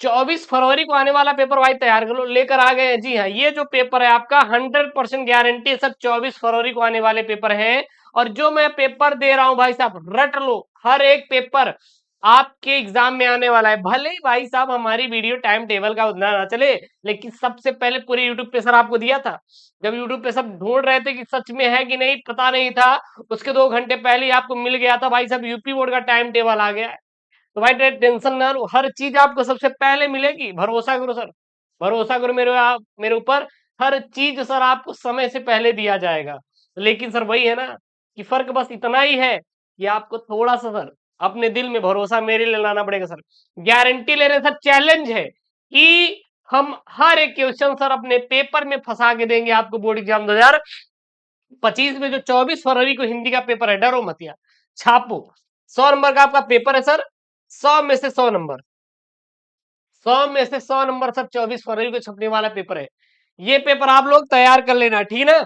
24 फरवरी को आने वाला पेपर भाई तैयार कर लो, लेकर आ गए हैं। जी हाँ, ये जो पेपर है आपका 100% गारंटी है सर, 24 फरवरी को आने वाले पेपर हैं। और जो मैं पेपर दे रहा हूं भाई साहब, रट लो, हर एक पेपर आपके एग्जाम में आने वाला है। भले ही भाई साहब हमारी वीडियो टाइम टेबल का उतना ना चले, लेकिन सबसे पहले पूरे यूट्यूब पे सर आपको दिया था। जब यूट्यूब पे सब ढूंढ रहे थे कि सच में है कि नहीं, पता नहीं था, उसके 2 घंटे पहले ही आपको मिल गया था भाई साहब, यूपी बोर्ड का टाइम टेबल आ गया है। तो भाई टेंशन ना लो, हर चीज आपको सबसे पहले मिलेगी, भरोसा करो सर, भरोसा करो मेरे आप मेरे ऊपर। हर चीज सर आपको समय से पहले दिया जाएगा। लेकिन सर वही है ना कि फर्क बस इतना ही है कि आपको थोड़ा सा सर अपने दिल में भरोसा मेरे लिए लाना पड़ेगा सर। गारंटी ले रहे सर, चैलेंज है कि हम हर एक क्वेश्चन सर अपने पेपर में फंसा के देंगे आपको बोर्ड एग्जाम 2025 में। जो 24 फरवरी को हिंदी का पेपर है, डरो मत यार, छापो। 100 नंबर का आपका पेपर है सर, 100 में से 100 नंबर, 100 में से 100 नंबर सर 24 फरवरी को छपने वाला पेपर है। ये पेपर आप लोग तैयार कर लेना, ठीक ना।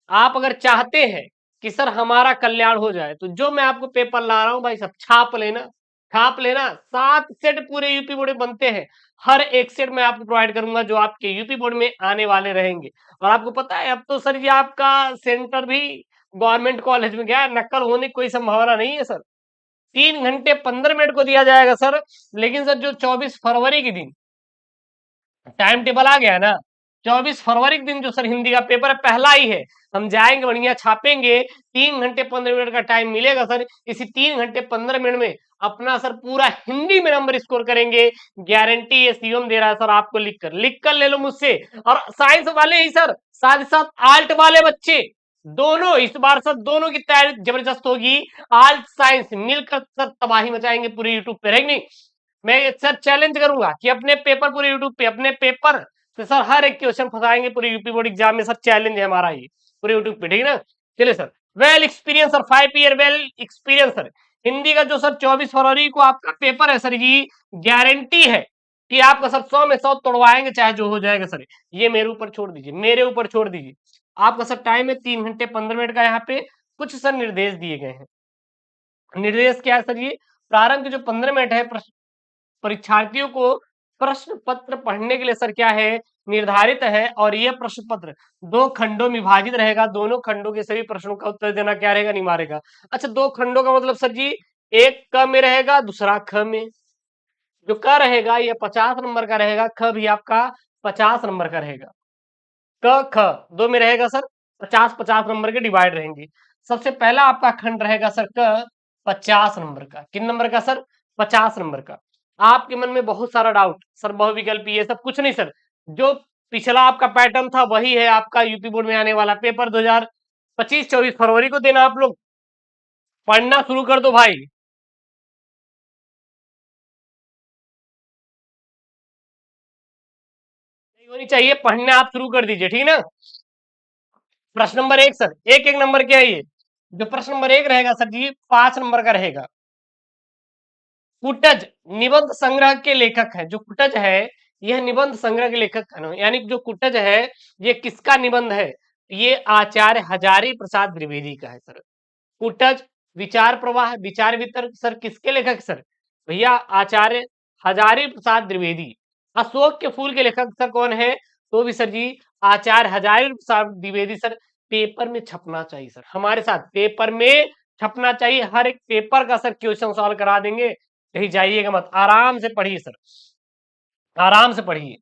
आप अगर चाहते हैं कि सर हमारा कल्याण हो जाए, तो जो मैं आपको पेपर ला रहा हूं भाई सब छाप लेना, छाप लेना। 7 सेट पूरे यूपी बोर्ड में बनते हैं, हर एक सेट मैं आपको प्रोवाइड करूंगा जो आपके यूपी बोर्ड में आने वाले रहेंगे। और आपको पता है अब तो सर ये आपका सेंटर भी गवर्नमेंट कॉलेज में गया है, नकल होने की कोई संभावना नहीं है सर। 3 घंटे 15 मिनट को दिया जाएगा सर। लेकिन सर जो 24 फरवरी के दिन टाइम टेबल आ गया ना, 24 फरवरी के दिन जो सर हिंदी का पेपर है, पहला ही है, हम जाएंगे बढ़िया छापेंगे। 3 घंटे 15 मिनट का टाइम मिलेगा सर, इसी 3 घंटे 15 मिनट में अपना सर पूरा हिंदी में नंबर स्कोर करेंगे। गारंटी ये सीएम दे रहा है सर आपको, लिख कर ले लो मुझसे। और साइंस वाले ही सर, साथ ही साथ आर्ट वाले बच्चे, दोनों इस बार सर दोनों की तैयारी जबरदस्त होगी। आर्ट साइंस मिलकर सर तबाही मचाएंगे पूरे यूट्यूब पे, रहेंगे। मैं सर चैलेंज करूंगा कि अपने पेपर पूरे यूट्यूब पे, अपने पेपर से सर हर एक क्वेश्चन फंसाएंगे पूरे यूपी बोर्ड एग्जाम में। सर चैलेंज है हमारा ये पूरे यूट्यूब पे, ठीक है ना। चलिए sir, well experience sir, 5 year well experience sir. Hindi का जो सर 24 फरवरी को आपका पेपर है सर, ये गारंटी है कि आपका सर 100 में 100 तोड़वाएंगे, चाहे जो हो जाएगा सर। ये मेरे ऊपर छोड़ दीजिए, मेरे ऊपर छोड़ दीजिए। आपका सर टाइम है 3 घंटे 15 मिनट का। यहाँ पे कुछ सर निर्देश दिए गए हैं। निर्देश क्या है सर? ये प्रारंभ के जो 15 मिनट है, परीक्षार्थियों को प्रश्न पत्र पढ़ने के लिए सर क्या है, निर्धारित है। और यह प्रश्न पत्र 2 खंडों में विभाजित रहेगा, दोनों खंडों के सभी प्रश्नों का उत्तर देना क्या रहेगा, अनिवार्य रहेगा। अच्छा, 2 खंडों का मतलब सर जी, एक क में रहेगा, दूसरा ख में। जो क रहेगा ये 50 नंबर का रहेगा, ख भी आपका 50 नंबर का रहेगा। क ख दो में रहेगा सर, 50-50 नंबर के डिवाइड रहेंगे। सबसे पहला आपका खंड रहेगा सर क, 50 नंबर का। किन नंबर का सर? 50 नंबर का। आपके मन में बहुत सारा डाउट, सर बहुविकल्पी ये सब कुछ नहीं सर, जो पिछला आपका पैटर्न था वही है आपका यूपी बोर्ड में आने वाला पेपर 2025-24 फरवरी को देना। आप लोग पढ़ना शुरू कर दो भाई। नहीं होनी चाहिए, पढ़ना आप शुरू कर दीजिए, ठीक ना। प्रश्न नंबर 1 सर, एक एक नंबर क्या है ये? जो प्रश्न नंबर 1 रहेगा सर जी, 5 नंबर का रहेगा। कुटज निबंध संग्रह के लेखक है। जो कुटज है यह निबंध संग्रह के लेखक है, यानी जो कुटज है ये किसका निबंध है? ये आचार्य हजारी प्रसाद द्विवेदी का है सर। कुटज विचार प्रवाह विचार वितर्क सर किसके लेखक सर? भैया आचार्य हजारी प्रसाद द्विवेदी। अशोक के फूल के लेखक सर कौन है? तो भी सर जी आचार्य हजारी प्रसाद द्विवेदी सर। पेपर में छपना चाहिए सर, हमारे साथ पेपर में छपना चाहिए, हर एक पेपर का सर क्वेश्चन सॉल्व करा देंगे। कहीं जाइएगा मत, आराम से पढ़िए सर, आराम से पढ़िए।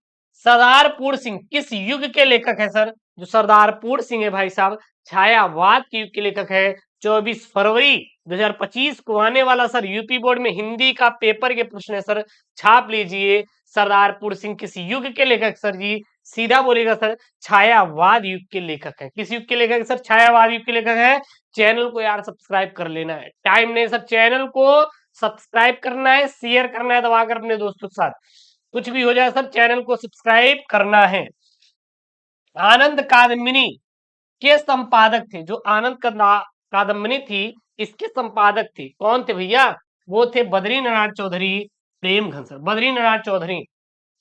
सरदार पूर्ण सिंह किस युग के लेखक है सर? जो सरदार पूर्ण सिंह है भाई साहब, छायावाद के युग के लेखक है। 24 फरवरी 2025 को आने वाला सर यूपी बोर्ड में हिंदी का पेपर के प्रश्न है सर, छाप लीजिए। सरदार पूर्ण सिंह किस युग के लेखक सर जी? सीधा बोलेगा सर, छायावाद युग के लेखक है। किस युग के लेखक है सर? छायावाद युग के लेखक है। चैनल को यार सब्सक्राइब कर लेना है, टाइम नहीं सर, चैनल को सब्सक्राइब करना है, शेयर करना है दबाकर अपने दोस्तों के साथ। कुछ भी हो जाए सर, चैनल को सब्सक्राइब करना है। आनंद कादम्बिनी के संपादक थे। जो आनंद कादम्बिनी थी, इसके संपादक थे कौन थे भैया? वो थे बद्री नारायण चौधरी, प्रेमघन सर। बद्री नारायण चौधरी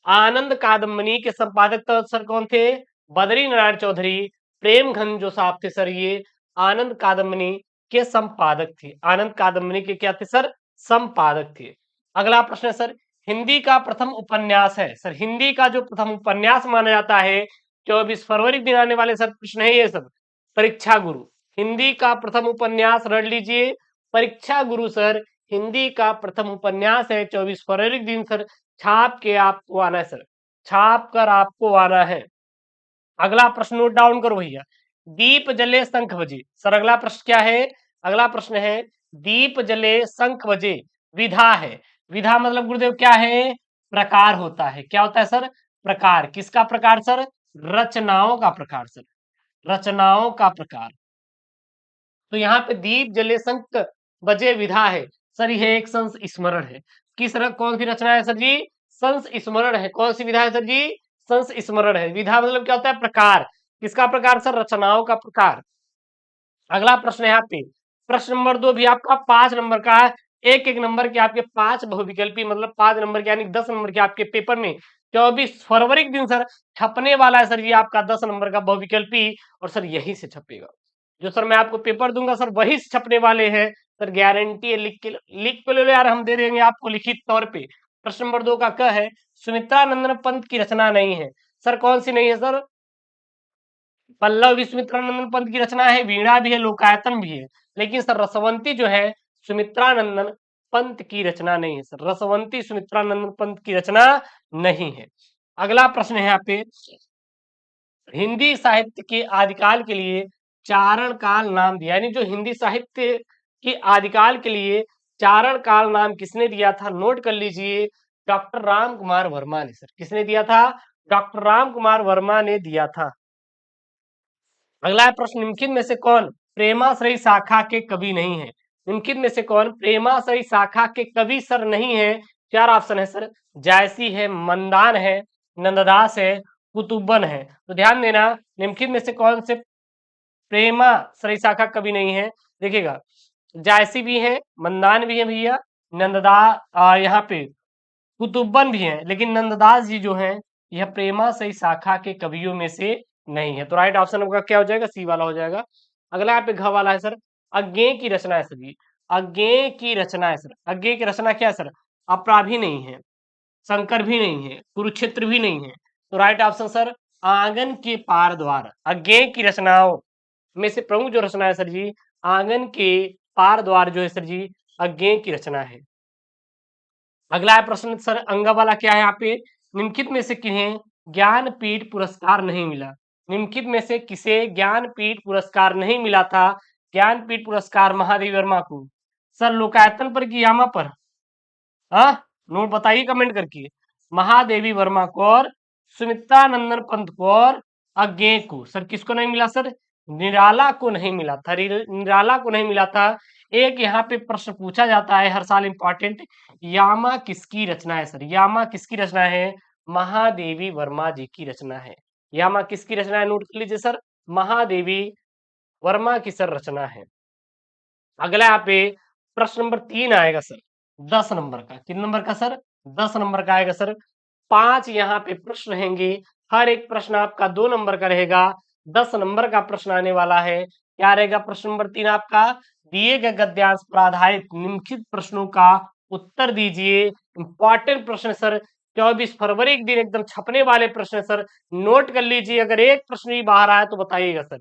आनंद कादम्बिनी के संपादक तो सर कौन थे? बद्री नारायण चौधरी। प्रेमघन जो साहब थे सर, ये आनंद कादम्बिनी के संपादक थे। आनंद कादम्बिनी के क्या थे सर? संपादक थे। अगला प्रश्न है सर, हिंदी का प्रथम उपन्यास है सर। हिंदी का जो प्रथम उपन्यास माना जाता है 24 फरवरी दिन आने वाले सर प्रश्न है ये सर, परीक्षा गुरु। हिंदी का प्रथम उपन्यास रट लीजिए, परीक्षा गुरु सर हिंदी का प्रथम उपन्यास है। 24 फरवरी दिन सर छाप के आपको आना है सर, छाप कर आपको आना है। अगला प्रश्न नोट डाउन करो भैया, दीप जले शंख बजे। सर अगला प्रश्न क्या है? अगला प्रश्न है दीप जले शंख बजे, विधा है। विधा मतलब गुरुदेव क्या है? प्रकार होता है। क्या होता है सर? प्रकार। किसका प्रकार सर? रचनाओं का प्रकार सर, रचनाओं का प्रकार। तो यहाँ पे दीप जले शंख बजे विधा है सर, यह एक संस्मरण है। कौन सी रचना है सर जी? संस्मरण है। कौन सी विधा है सर जी? संस्मरण है। विधा मतलब क्या होता है? प्रकार। किसका प्रकार सर? रचनाओं का प्रकार। अगला प्रश्न है यहाँ पे, प्रश्न नंबर 2 भी आपका 5 नंबर का है। एक एक नंबर के आपके 5 बहुविकल्पी, मतलब 5 नंबर के यानी 10 नंबर के आपके पेपर में 24 फरवरी के दिन सर छपने वाला है सर ये आपका 10 नंबर का बहुविकल्पी। और सर यही से छपेगा, जो सर मैं आपको पेपर दूंगा सर वही से छपने वाले हैं सर, गारंटी है। लिख के ले लो यार, हम दे देंगे आपको लिखित तौर पे। प्रश्न नंबर 2 का क है, सुमित्रा नंदन पंत की रचना नहीं है। सर कौन सी नहीं है सर? पल्लव विस्मित्रानंदन पंत की रचना है, वीणा भी है, लोकायतन भी है। लेकिन सर रसवंती जो है सुमित्रानंदन पंत की रचना नहीं है सर, रसवंती सुमित्रानंदन पंत की रचना नहीं है। अगला प्रश्न है यहाँ पे, हिंदी साहित्य के आदिकाल के लिए चारण काल नाम दिया, यानी जो हिंदी साहित्य के आदिकाल के लिए चारण काल नाम किसने दिया था? नोट कर लीजिए, डॉक्टर राम कुमार वर्मा ने सर। किसने दिया था? डॉक्टर राम कुमार वर्मा ने दिया था। अगला प्रश्न, निम्नलिखित में से कौन प्रेमाश्रयी शाखा के कवि नहीं है? निम्नलिखित में से कौन प्रेमाश्रयी शाखा के कवि सर नहीं है? चार ऑप्शन है सर, जायसी है, मंदान है, नंददास है, कुतुबन है। तो ध्यान देना, निम्नलिखित में से कौन से प्रेमाश्रयी शाखा कवि नहीं है? देखिएगा, जायसी भी है, मंदान भी है भैया, नंददास यहाँ पे कुतुबन भी हैं, लेकिन नंददास जी जो हैं यह प्रेमाश्रयी शाखा के कवियों में से नहीं है। तो राइट ऑप्शन आपका क्या हो जाएगा? सी वाला हो जाएगा। अगला यहाँ पे घ वाला है सर, अज्ञेय की रचना है सर जी, अज्ञेय की रचना है सर। अज्ञेय की रचना क्या है सर? अपरा भी नहीं है, शंकर भी नहीं है, कुरुक्षेत्र भी नहीं है। तो राइट ऑप्शन सर आंगन के पार द्वार। अज्ञेय की रचनाओं में से प्रमुख जो रचना है सर जी, आंगन के पार द्वार जो है सर जी, अज्ञेय की रचना है। अगला है प्रश्न सर अंग वाला, क्या है यहाँ पे, निम्नलिखित में से किन्हें ज्ञानपीठ पुरस्कार नहीं मिला? निम्नलिखित में से किसे ज्ञानपीठ पुरस्कार नहीं मिला था? ज्ञानपीठ पुरस्कार महादेवी वर्मा को सर लोकायतन पर कि यामा पर? हाँ, नोट बताइए कमेंट करके। महादेवी वर्मा को और सुमित्रानंदन पंत को और अज्ञेय को। सर किसको नहीं मिला सर? निराला को नहीं मिला था, निराला को नहीं मिला था। एक यहाँ पे प्रश्न पूछा जाता है हर साल, इंपॉर्टेंट, यामा किसकी रचना है सर? यामा किसकी रचना है? महादेवी वर्मा जी की रचना है। यामा किसकी रचना है? नोट कर लीजिए सर, महादेवी वर्मा की सर रचना है। अगला यहाँ पे प्रश्न नंबर 3 आएगा सर, 10 नंबर का। कितने नंबर का सर? 10 नंबर का आएगा सर। 5 यहाँ पे प्रश्न रहेंगे, हर एक प्रश्न आपका 2 नंबर का रहेगा। 10 नंबर का प्रश्न आने वाला है। क्या रहेगा? प्रश्न नंबर 3 आपका, दिए गए गद्यांश पर आधारित निम्नलिखित प्रश्नों का उत्तर दीजिए। इंपॉर्टेंट प्रश्न सर, 24 फरवरी के दिन एकदम छपने वाले प्रश्न सर, नोट कर लीजिए। अगर एक प्रश्न ही बाहर आया तो बताइएगा सर।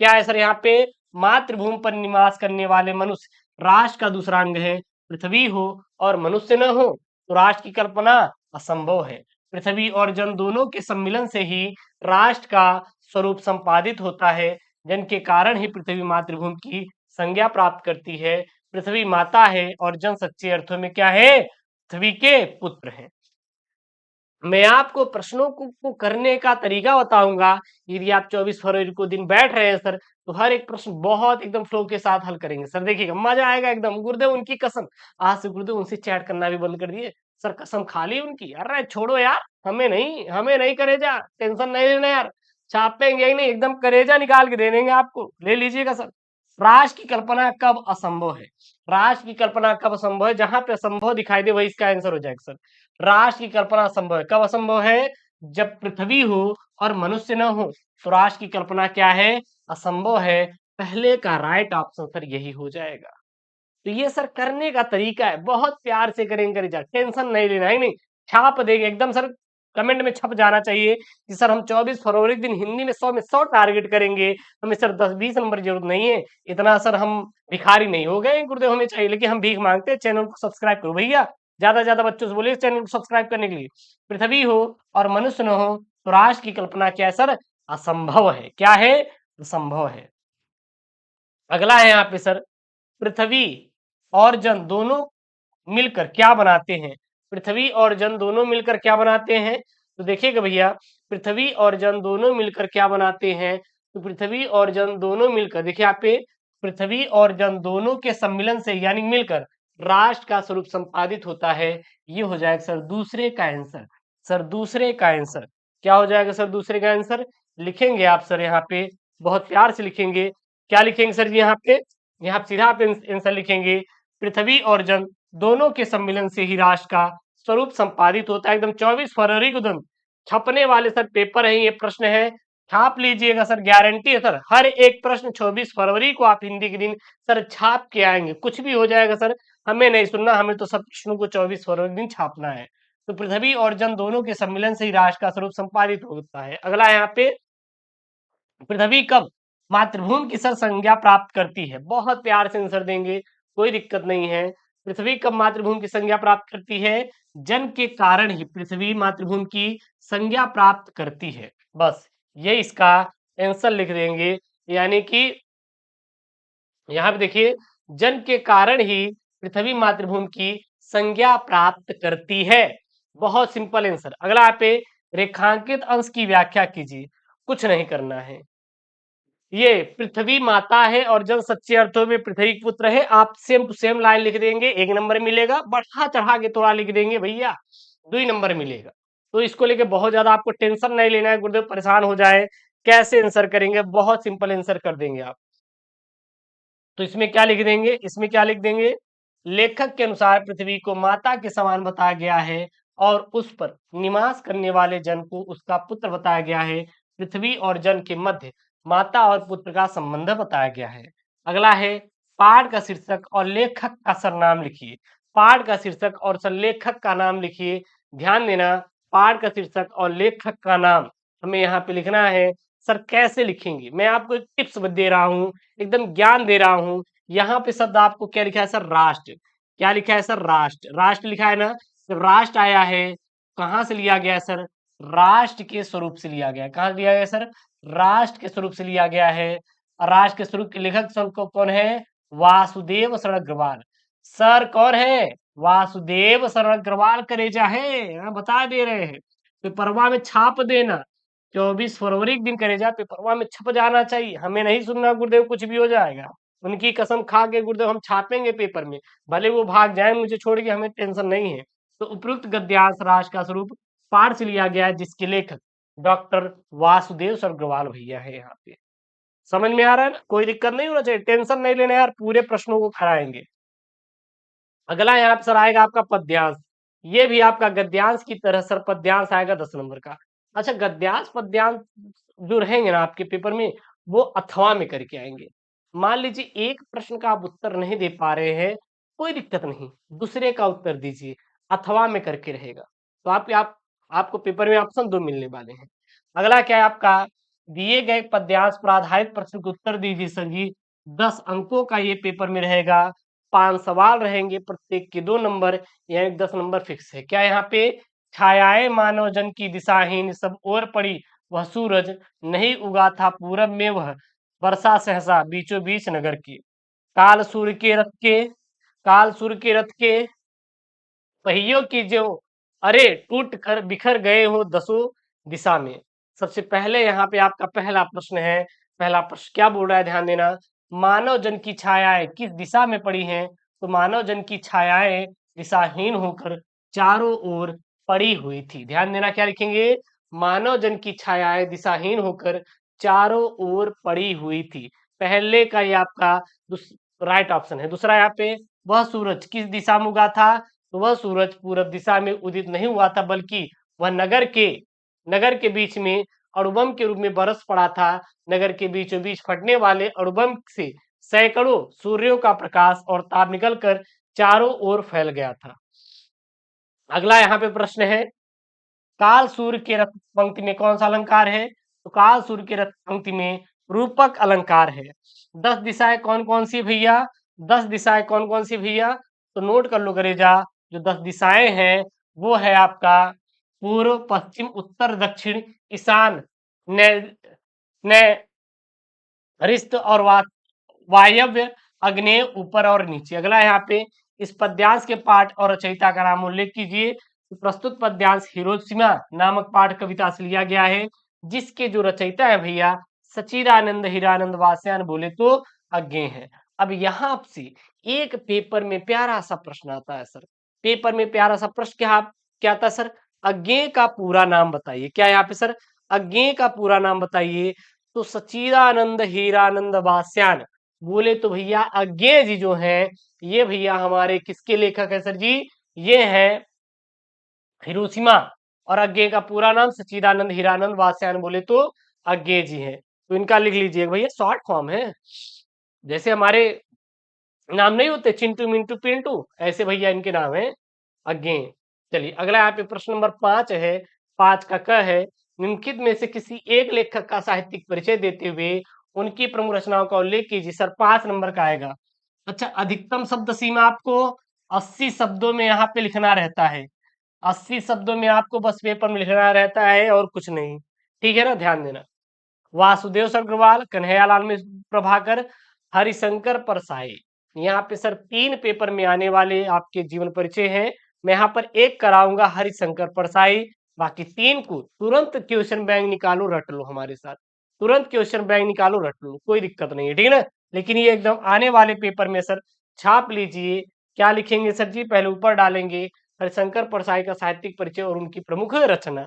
क्या है सर? यहाँ पे मातृभूमि पर निवास करने वाले मनुष्य राष्ट्र का दूसरा अंग है। पृथ्वी हो और मनुष्य न हो तो राष्ट्र की कल्पना असंभव है। पृथ्वी और जन दोनों के सम्मिलन से ही राष्ट्र का स्वरूप संपादित होता है। जन के कारण ही पृथ्वी मातृभूमि की संज्ञा प्राप्त करती है। पृथ्वी माता है और जन सच्चे अर्थों में क्या है? पृथ्वी के पुत्र हैं। मैं आपको प्रश्नों को करने का तरीका बताऊंगा। यदि आप 24 फरवरी को दिन बैठ रहे हैं सर, तो हर एक प्रश्न बहुत एकदम फ्लो के साथ हल करेंगे सर। देखिएगा मजा आएगा एकदम। गुरुदेव उनकी कसम, आज से गुरुदेव उनसे चैट करना भी बंद कर दिए सर, कसम खा ली उनकी। अरे छोड़ो यार, हमें नहीं करेजा, टेंशन नहीं लेना यार, छापेंगे ही नहीं, एकदम करेजा निकाल के दे देंगे आपको, ले लीजिएगा सर। राष्ट्र की कल्पना कब असंभव है? राष्ट्र की कल्पना कब असंभव है? जहां पे असंभव दिखाई दे वही इसका आंसर हो जाएगा सर। राष्ट्र की कल्पना असंभव है, कब असंभव है? जब पृथ्वी हो और मनुष्य न हो तो राष्ट्र की कल्पना क्या है? असंभव है। पहले का राइट ऑप्शन सर यही हो जाएगा। तो ये सर करने का तरीका है, बहुत प्यार से करेंगे रिजल्ट, टेंशन नहीं लेना है, नहीं छाप देंगे एकदम सर, कमेंट में छप जाना चाहिए कि सर हम 24 फरवरी के दिन हिंदी में 100 टारगेट करेंगे, हमें सर 10-20 नंबर जरूरत नहीं है, इतना सर हम भिखारी नहीं हो गए गुरुदेव, हमें चाहिए लेकिन हम भीख मांगते हैं, चैनल को सब्सक्राइब करो भैया, ज्यादा से ज्यादा बच्चों से बोलिए चैनल को सब्सक्राइब करने के लिए। पृथ्वी हो और मनुष्य न हो तो राष्ट्र की कल्पना क्या है सर, असंभव है, क्या है, असंभव है। अगला है यहाँ पे सर, पृथ्वी और जन दोनों मिलकर क्या बनाते हैं, पृथ्वी और जन दोनों मिलकर क्या बनाते हैं, तो देखिएगा भैया, पृथ्वी और जन दोनों मिलकर क्या बनाते हैं, तो पृथ्वी और जन दोनों मिलकर, देखिए यहाँ पे पृथ्वी और जन दोनों के सम्मिलन से यानी मिलकर राष्ट्र का स्वरूप संपादित होता है। ये हो जाएगा सर दूसरे का आंसर, सर दूसरे का आंसर क्या हो जाएगा सर, दूसरे का आंसर लिखेंगे आप सर यहाँ पे, बहुत प्यार से लिखेंगे, क्या लिखेंगे सर जी यहाँ पे, यहाँ सीधा आप आंसर लिखेंगे, पृथ्वी और जन दोनों के सम्मिलन से ही राष्ट्र का स्वरूप संपादित होता है। एकदम 24 फरवरी को दिन छपने वाले सर पेपर है, ये प्रश्न है, छाप लीजिएगा सर, गारंटी है सर, हर एक प्रश्न 24 फरवरी को आप हिंदी के दिन सर छाप के आएंगे, कुछ भी हो जाएगा सर, हमें नहीं सुनना, हमें तो सब प्रश्नों को 24 फरवरी के दिन छापना है। तो पृथ्वी और जन दोनों के सम्मिलन से ही राष्ट्र का स्वरूप संपादित होता है। अगला यहाँ पे, पृथ्वी कब मातृभूमि की सर संज्ञा प्राप्त करती है, बहुत प्यार से आंसर देंगे, कोई दिक्कत नहीं है। पृथ्वी कब मातृभूमि की संज्ञा प्राप्त करती है, जन के कारण ही पृथ्वी मातृभूमि की संज्ञा प्राप्त करती है, बस ये इसका आंसर लिख देंगे। यानी कि यहाँ पे देखिए, जन के कारण ही पृथ्वी मातृभूमि की संज्ञा प्राप्त करती है, बहुत सिंपल आंसर। अगला यहाँ पे, रेखांकित अंश की व्याख्या कीजिए, कुछ नहीं करना है, ये पृथ्वी माता है और जन सच्चे अर्थों में पृथ्वी पुत्र है, आप सेम टू सेम लाइन लिख देंगे, 1 नंबर मिलेगा, बढ़ा चढ़ा के थोड़ा लिख देंगे भैया, 2 नंबर मिलेगा। तो इसको लेके बहुत ज्यादा आपको टेंशन नहीं लेना है, गुरुदेव परेशान हो जाए कैसे आंसर करेंगे, बहुत सिंपल आंसर कर देंगे आप। तो इसमें क्या लिख देंगे, इसमें क्या लिख देंगे, लेखक के अनुसार पृथ्वी को माता के समान बताया गया है और उस पर निवास करने वाले जन को उसका पुत्र बताया गया है, पृथ्वी और जन के मध्य माता और पुत्र का संबंध बताया गया है। अगला है, पाठ का शीर्षक और लेखक का सरनाम लिखिए, पाठ का शीर्षक और सर लेखक का नाम लिखिए, ध्यान देना, पाठ का शीर्षक और लेखक का नाम हमें यहाँ पे लिखना है। सर कैसे लिखेंगे, मैं आपको एक टिप्स दे रहा हूँ, एकदम ज्ञान दे रहा हूँ। यहाँ पे शब्द आपको क्या लिखा है सर, राष्ट्र, क्या लिखा है सर, राष्ट्र, राष्ट्र लिखा है ना, जब राष्ट्र आया है कहाँ से लिया गया है सर, राष्ट्र के स्वरूप से लिया गया है, कहाँ से लिया गया सर, राष्ट्र के स्वरूप से लिया गया है। और राष्ट्र के स्वरूप के लेखक सर को कौन है, वासुदेव शरण अग्रवाल, सर कौन है, वासुदेव शरण अग्रवाल करेजा है, बता दे रहे हैं। पेपरवा में छाप देना, 24 फरवरी के दिन करेजा पेपरवा में छप जाना चाहिए, हमें नहीं सुनना गुरुदेव कुछ भी हो जाएगा, उनकी कसम खा के गुरुदेव हम छापेंगे पेपर में, भले वो भाग जाए मुझे छोड़ के, हमें टेंशन नहीं है। तो उपयुक्त गद्यांश राष्ट्र का स्वरूप पाठ से लिया गया है, जिसके लेखक डॉक्टर वासुदेव अग्रवाल भैया है। यहाँ पे समझ में आ रहा है ना, कोई दिक्कत नहीं होना चाहिए, टेंशन नहीं लेना यार, पूरे प्रश्नों को कराएंगे। अगला यहाँ पे सर आएगा आपका पद्यांश, ये भी आपका गद्यांश की तरह सर पद्यांश आएगा 10 नंबर का। अच्छा, गद्यांश पद्यांश जो रहेंगे ना आपके पेपर में, वो अथवा में करके आएंगे। मान लीजिए एक प्रश्न का आप उत्तर नहीं दे पा रहे हैं, कोई दिक्कत नहीं, दूसरे का उत्तर दीजिए, अथवा में करके रहेगा, तो आपको पेपर में ऑप्शन 2 मिलने वाले हैं। अगला क्या है आपका, दिए गए पद्यांश पर आधारित प्रश्न के उत्तर दीजिए सर जी, 10 अंकों का ये पेपर में रहेगा, 5 सवाल रहेंगे, प्रत्येक के 2 नंबर, यानी 10 नंबर फिक्स है। क्या यहाँ पे, छायाएं मानव जन की दिशाहीन सब ओर पड़ी, वह सूरज नहीं उगा था पूरब में, वह वर्षा सहसा बीचों बीच नगर की, काल सूर्य के रथ के, काल सूर्य के रथ के पहियों की जो अरे टूट कर बिखर गए हो दसों दिशा में। सबसे पहले यहाँ पे आपका पहला प्रश्न है, पहला प्रश्न क्या बोल रहा है, ध्यान देना, मानव जन की छायाएं किस दिशा में पड़ी हैं, तो मानव जन की छायाएं दिशाहीन होकर चारों ओर पड़ी हुई थी, ध्यान देना, क्या लिखेंगे, मानव जन की छायाएं दिशाहीन होकर चारों ओर पड़ी हुई थी, पहले का ये आपका राइट ऑप्शन है। दूसरा यहाँ पे, वह सूरज किस दिशा में उगा था, तो वह सूरज पूरब दिशा में उदित नहीं हुआ था, बल्कि वह नगर के बीच में अणुबम के रूप में बरस पड़ा था, नगर के बीचों बीच फटने वाले अणुबम से सैकड़ों सूर्यों का प्रकाश और ताप निकलकर चारों ओर फैल गया था। अगला यहाँ पे प्रश्न है, काल सूर्य के रथ पंक्ति में कौन सा अलंकार है? तो काल सूर्य के रथ पंक्ति में रूपक अलंकार है। 10 दिशाएं कौन कौन सी भैया? 10 दिशाएं कौन कौन सी भैया? तो नोट कर लो गरेजा, जो 10 दिशाएं हैं वो है आपका पूर्व, पश्चिम, उत्तर, दक्षिण, ईशान, नैऋत्य और वायव्य, अग्नेय, ऊपर और नीचे। अगला यहाँ पे, इस पद्यांश के पाठ और रचयिता का नाम उल्लेख कीजिए। तो प्रस्तुत पद्यांश हिरोशिमा नामक पाठ कविता से लिया गया है, जिसके जो रचयिता है भैया सच्चिदानंद हीरानंद वासयान बोले तो अज्ञेय है। अब यहाँ से एक पेपर में प्यारा सा प्रश्न आता है सर, पेपर में प्यारा सा प्रश्न क्या क्या आता सर? अज्ञेय का पूरा नाम बताइए। क्या यहाँ पे सर? अज्ञेय का पूरा नाम बताइए। तो सच्चिदानंद हीरानंद वासयान बोले तो भैया अज्ञेय जी जो है ये भैया हमारे किसके लेखक है सर जी? ये है हिरोशिमा। और अज्ञेय का पूरा नाम सच्चिदानंद हीरानंद वासयान बोले तो अज्ञेय जी है। तो इनका लिख लीजिए भैया, शॉर्ट फॉर्म है, जैसे हमारे नाम नहीं होते चिंटू मिंटू पिंटू, ऐसे भैया इनके नाम है अज्ञेय। चलिए अगला यहाँ पे प्रश्न नंबर 5 है, 5 का क है, निम्नलिखित में से किसी एक लेखक का साहित्यिक परिचय देते हुए उनकी प्रमुख रचनाओं का उल्लेख कीजिए। सर 5 नंबर का आएगा। अच्छा, अधिकतम शब्द सीमा आपको 80 शब्दों में यहाँ पे लिखना रहता है। 80 शब्दों में आपको बस पेपर में लिखना रहता है और कुछ नहीं, ठीक है ना, ध्यान देना। वासुदेव अग्रवाल, कन्हैयालाल मिश्र प्रभाकर, हरिशंकर परसाई। यहाँ पे सर 3 पेपर में आने वाले आपके जीवन परिचय हैं। मैं यहाँ पर एक कराऊंगा हरिशंकर परसाई, बाकी 3 को तुरंत क्वेश्चन बैंक निकालो, रट लो हमारे साथ, तुरंत क्वेश्चन बैंक निकालो, रट लो, कोई दिक्कत नहीं है, ठीक है ना। लेकिन ये एकदम आने वाले पेपर में सर छाप लीजिए। क्या लिखेंगे सर जी? पहले ऊपर डालेंगे हरिशंकर परसाई का साहित्यिक परिचय और उनकी प्रमुख रचना।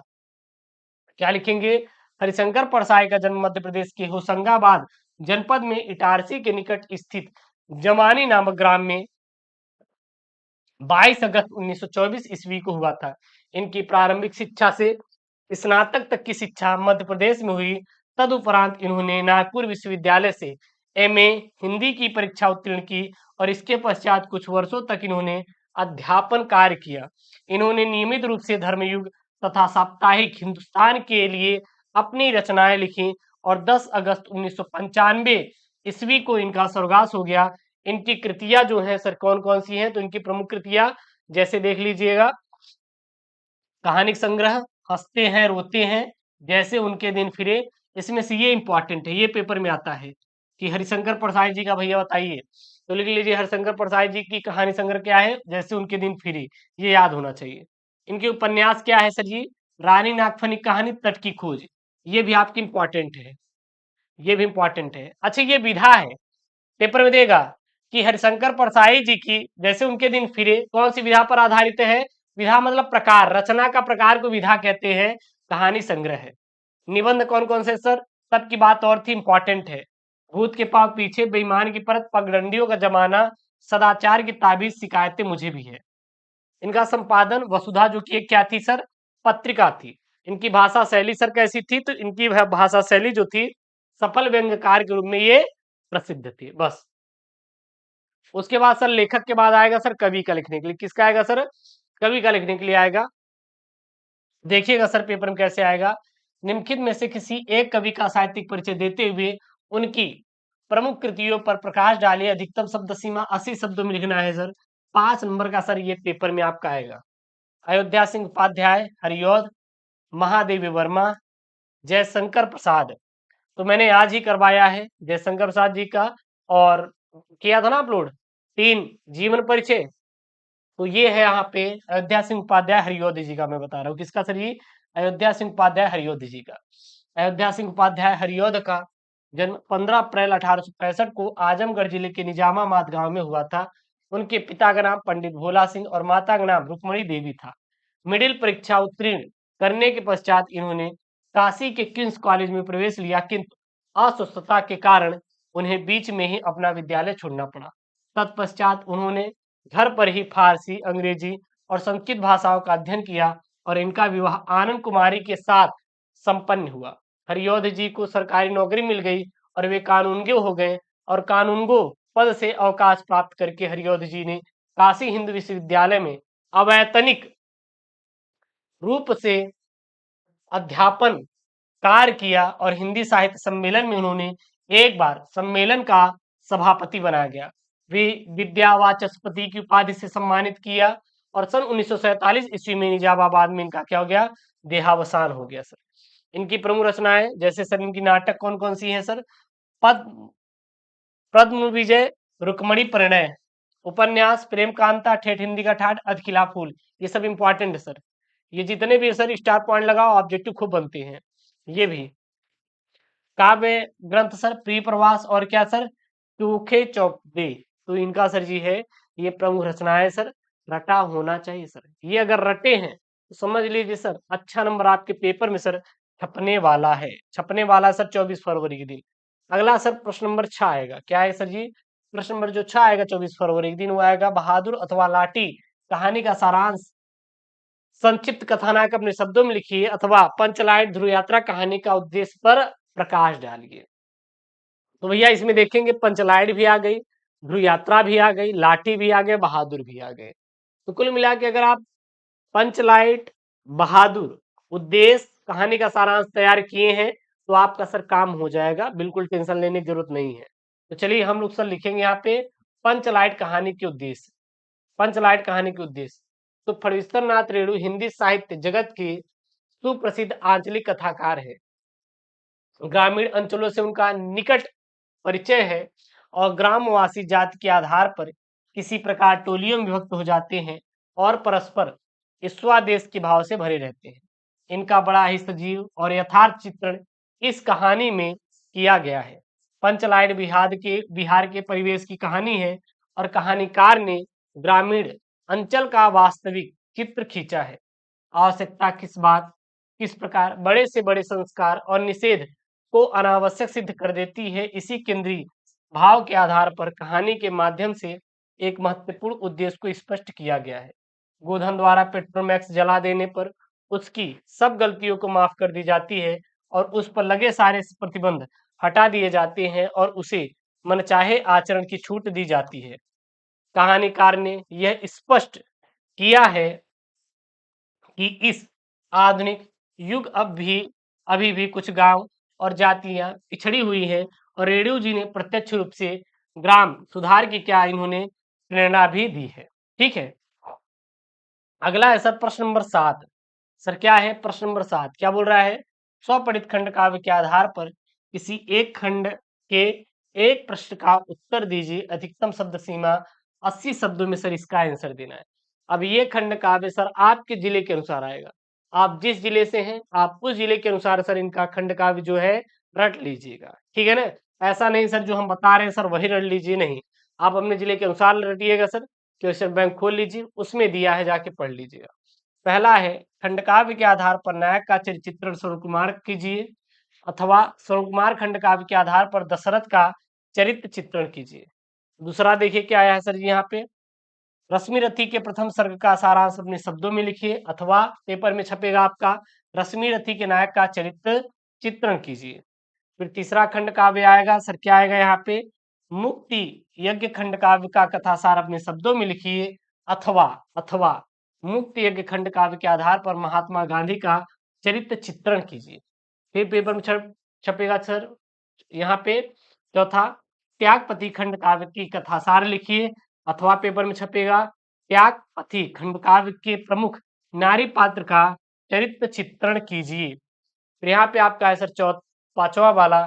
क्या लिखेंगे? हरिशंकर परसाई का जन्म मध्य प्रदेश के होशंगाबाद जनपद में इटारसी के निकट स्थित जमानी नामक ग्राम में 22 अगस्त 1924 ईस्वी को हुआ था। इनकी प्रारंभिक शिक्षा से स्नातक तक की शिक्षा मध्य प्रदेश में हुई। तदुपरांत इन्होंने नागपुर विश्वविद्यालय से एमए हिंदी की परीक्षा उत्तीर्ण की और इसके पश्चात कुछ वर्षों तक इन्होंने अध्यापन कार्य किया। इन्होंने नियमित रूप से धर्मयुग तथा साप्ताहिक हिंदुस्तान के लिए अपनी रचनाएं लिखी और 10 अगस्त 1995 ईस्वी को इनका स्वर्गवास हो गया। इनकी कृतियां जो है सर कौन कौन सी हैं? तो इनकी प्रमुख कृतियां जैसे देख लीजिएगा, कहानी संग्रह, हंसते हैं रोते हैं, जैसे उनके दिन फिरे। इसमें से ये इंपॉर्टेंट है, ये पेपर में आता है कि हरिशंकर परसाई जी का भैया बताइए। तो लिख लीजिए हरिशंकर परसाई जी की कहानी संग्रह क्या है? जैसे उनके दिन फिरे, ये याद होना चाहिए। इनके उपन्यास क्या है सर जी? रानी नागफनी कहानी, तट की खोज, ये भी आपकी इंपॉर्टेंट है, ये भी इंपॉर्टेंट है। अच्छा, ये विधा है, पेपर में देगा कि हरिशंकर परसाई जी की जैसे उनके दिन फिरे कौन सी विधा पर आधारित है? विधा मतलब प्रकार, रचना का प्रकार को विधा कहते हैं। कहानी संग्रह है। निबंध कौन कौन से सर? तब की बात और थी, इंपॉर्टेंट है। भूत के पाव पीछे, बेईमान की परत, पगडंडियों का जमाना, सदाचार की ताबीज, शिकायतें मुझे भी है। इनका संपादन वसुधा, जो कि एक क्या थी सर? पत्रिका थी। इनकी भाषा शैली सर कैसी थी? तो इनकी भाषा शैली जो थी सफल व्यंग्यकार के रूप में ये प्रसिद्ध थी। बस उसके बाद सर लेखक के बाद आएगा सर कवि का लिखने के लिए। किसका आएगा सर? कवि का लिखने के लिए आएगा। देखिएगा सर पेपर में कैसे आएगा। निम्नलिखित में से किसी एक कवि का साहित्यिक परिचय देते हुए उनकी प्रमुख कृतियों पर प्रकाश डालिए। अधिकतम शब्द सीमा 80 शब्दों में लिखना है सर। 5 नंबर का सर ये पेपर में आपका आएगा। अयोध्या सिंह उपाध्याय, हरिऔध, महादेवी वर्मा, जयशंकर प्रसाद। तो मैंने आज ही करवाया है जयशंकर प्रसाद जी का, और किया था ना अपलोड 3 जीवन परिचय। तो ये है यहाँ पे अयोध्या सिंह उपाध्याय हरिऔध जी का मैं बता रहा हूँ। किसका सर ये? अयोध्या सिंह उपाध्याय हरिऔध जी का। अयोध्या सिंह उपाध्याय हरिऔध का जन्म 15 अप्रैल 1865 को आजमगढ़ जिले के निजामाबाद गांव में हुआ था। उनके पिता का नाम पंडित भोला सिंह और माता का नाम रुक्मणी देवी था। मिडिल परीक्षा उत्तीर्ण करने के पश्चात इन्होंने काशी के किंग्स कॉलेज में प्रवेश लिया, किंतु अस्वस्थता के कारण उन्हें बीच में ही अपना विद्यालय छोड़ना पड़ा। तत्पश्चात उन्होंने घर पर ही फारसी, अंग्रेजी और संस्कृत भाषाओं का अध्ययन किया और इनका विवाह आनंद कुमारी के साथ संपन्न हुआ। हरिऔध जी को सरकारी नौकरी मिल गई और वे कानूनगो हो गए। और कानूनगो पद से अवकाश प्राप्त करके हरिऔध जी ने काशी हिंदू विश्वविद्यालय में अवैतनिक रूप से अध्यापन कार्य किया और हिंदी साहित्य सम्मेलन में उन्होंने एक बार सम्मेलन का सभापति बनाया गया। वे विद्या वाचस्पति की उपाधि से सम्मानित किया और सन 1947 ईस्वी में निजामाबाद में इनका क्या हो गया, देहावसान हो गया सर। इनकी प्रमुख रचनाएं जैसे सर इनकी नाटक कौन कौन सी हैं सर, पद पद्म विजय, रुक्मणी परिणय, उपन्यास प्रेम कांता, ठेठ हिंदी का ठाठ, अधखिला फूल, ये सब इंपॉर्टेंट है सर। ये जितने भी सर स्टार पॉइंट लगाओ ऑब्जेक्टिव खूब बनते हैं। ये भी काव्य ग्रंथ सर प्रिय प्रवास और क्या सर, टूखे चौपदे, तो इनका सर जी है ये प्रमुख रचनाएं सर। रटा होना चाहिए सर, ये अगर रटे हैं तो समझ लीजिए सर अच्छा नंबर आपके पेपर में सर छपने वाला है, छपने वाला सर 24 फरवरी के दिन। अगला सर प्रश्न नंबर 6 आएगा, क्या है सर जी, प्रश्न नंबर जो 6 आएगा 24 फरवरी के दिन वो आएगा बहादुर अथवा लाठी कहानी का सारांश संक्षिप्त कथानक अपने शब्दों में लिखिए अथवा पंचलाइट ध्रुव यात्रा कहानी का उद्देश्य पर प्रकाश डालिए। तो भैया इसमें देखेंगे पंचलाइट भी आ गई, ध्रुव यात्रा भी आ गई, लाठी भी आ गए, बहादुर भी आ गए। तो कुल मिला के अगर आप पंचलाइट, बहादुर, उद्देश्य, कहानी का सारांश तैयार किए हैं तो आपका सर काम हो जाएगा, बिल्कुल टेंशन लेने की जरूरत नहीं है। तो चलिए हम लोग सर लिखेंगे यहाँ पे पंचलाइट कहानी के उद्देश्य। पंचलाइट कहानी के उद्देश्य, तो फणीश्वर नाथ रेणु हिंदी साहित्य जगत के सुप्रसिद्ध आंचलिक कथाकार है। ग्रामीण अंचलों से उनका निकट परिचय है और ग्रामवासी जाति के आधार पर किसी प्रकार टोलियों में विभक्त हो जाते हैं और परस्पर ईर्ष्वादेश के भाव से भरे रहते हैं। इनका बड़ा ही सजीव और यथार्थ चित्रण इस कहानी में किया गया है। पंचलाइट बिहार के परिवेश की कहानी है और कहानीकार ने ग्रामीण अंचल का वास्तविक चित्र खींचा है। आवश्यकता किस प्रकार बड़े से बड़े संस्कार और निषेध को अनावश्यक सिद्ध कर देती है, इसी केंद्रीय भाव के आधार पर कहानी के माध्यम से एक महत्वपूर्ण उद्देश्य को स्पष्ट किया गया है। गोधन द्वारा पेट्रोमैक्स जला देने पर उसकी सब गलतियों को माफ कर दी जाती है और उस पर लगे सारे प्रतिबंध हटा दिए जाते हैं और उसे मनचाहे आचरण की छूट दी जाती है। कहानीकार ने यह स्पष्ट किया है कि इस आधुनिक युग अभी भी कुछ गांव और जातियां पिछड़ी हुई हैं और रेणु जी ने प्रत्यक्ष रूप से ग्राम सुधार की क्या इन्होंने प्रेरणा भी दी है। ठीक है, अगला है सर प्रश्न नंबर 7। सर क्या है प्रश्न नंबर 7, क्या बोल रहा है, स्वपठित खंड काव्य के आधार पर किसी एक खंड के एक प्रश्न का उत्तर दीजिए, अधिकतम शब्द सीमा 80 शब्दों में सर इसका आंसर देना है। अब ये खंड काव्य सर आपके जिले के अनुसार आएगा, आप जिस जिले से हैं आप उस जिले के अनुसार सर इनका खंड काव्य जो है रट लीजिएगा। ठीक है ना, ऐसा नहीं सर जो हम बता रहे हैं सर वही रट लीजिए, नहीं, आप अपने जिले के अनुसार रटिएगा सर। क्वेश्चन बैंक खोल लीजिए, उसमें दिया है जाके पढ़ लीजिएगा। पहला है खंड काव्य के आधार पर नायक का चरित्र चित्रण स्वरूप कुमार कीजिए अथवा स्वरूप कुमार खंड काव्य के आधार पर दशरथ का चरित्र चित्रण कीजिए। दूसरा देखिए क्या आया है सर जी यहाँ पे, रश्मि रथी के प्रथम सर्ग का सारांश अपने शब्दों में लिखिए अथवा पेपर में छपेगा आपका रश्मि रथी के नायक का चरित्र चित्रण कीजिए। फिर तीसरा खंड काव्य आएगा सर, क्या आएगा यहाँ पे, मुक्ति यज्ञ खंड काव्य का कथासार अपने शब्दों में लिखिए अथवा अथवा मुक्ति यज्ञ खंड काव्य के आधार पर महात्मा गांधी का चरित्र चित्रण कीजिए। फिर पेपर में छपेगा सर यहाँ पे चौथा त्यागपति खंड काव्य की कथासार लिखिए अथवा पेपर में छपेगा त्यागपति खंड काव्य के प्रमुख नारी पात्र का चरित्र चित्रण कीजिए। फिर यहाँ पे आपका है सर पांचवा वाला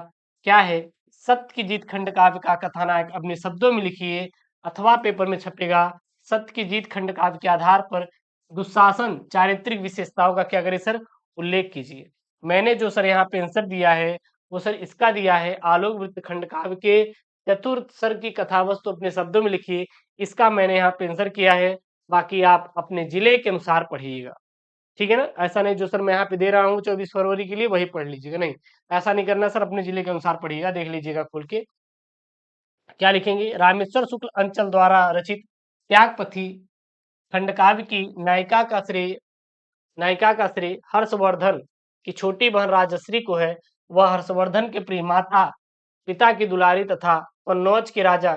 क्या है, सत्य की जीत खंड काव्य का कथानायक अपने शब्दों में लिखिए अथवा पेपर में छपेगा सत्य की जीत खंड काव्य के आधार पर दुशासन चारित्रिक विशेषताओं का क्या करें सर उल्लेख कीजिए। मैंने जो सर यहाँ पे आंसर दिया है वो सर इसका दिया है आलोक वृत्त खंड काव्य के चतुर्थ सर्ग की कथा वस्तु अपने शब्दों में लिखिए, इसका मैंने यहाँ पे आंसर किया है। बाकी आप अपने जिले के अनुसार पढ़िएगा, ठीक है ना, ऐसा नहीं जो सर मैं यहाँ पे दे रहा हूँ 24 फरवरी के लिए वही पढ़ लीजिएगा, नहीं ऐसा नहीं करना सर, अपने जिले के अनुसार पढ़िएगा। देख लीजिएगा खोल के क्या लिखेंगे, रामेश्वर शुक्ल अंचल द्वारा रचित त्यागपति खंड काव्य की नायिका का श्रेय हर्षवर्धन की छोटी बहन राजश्री को है। वह हर्षवर्धन के प्रिय माता पिता की दुलारी तथा कन्नौज के राजा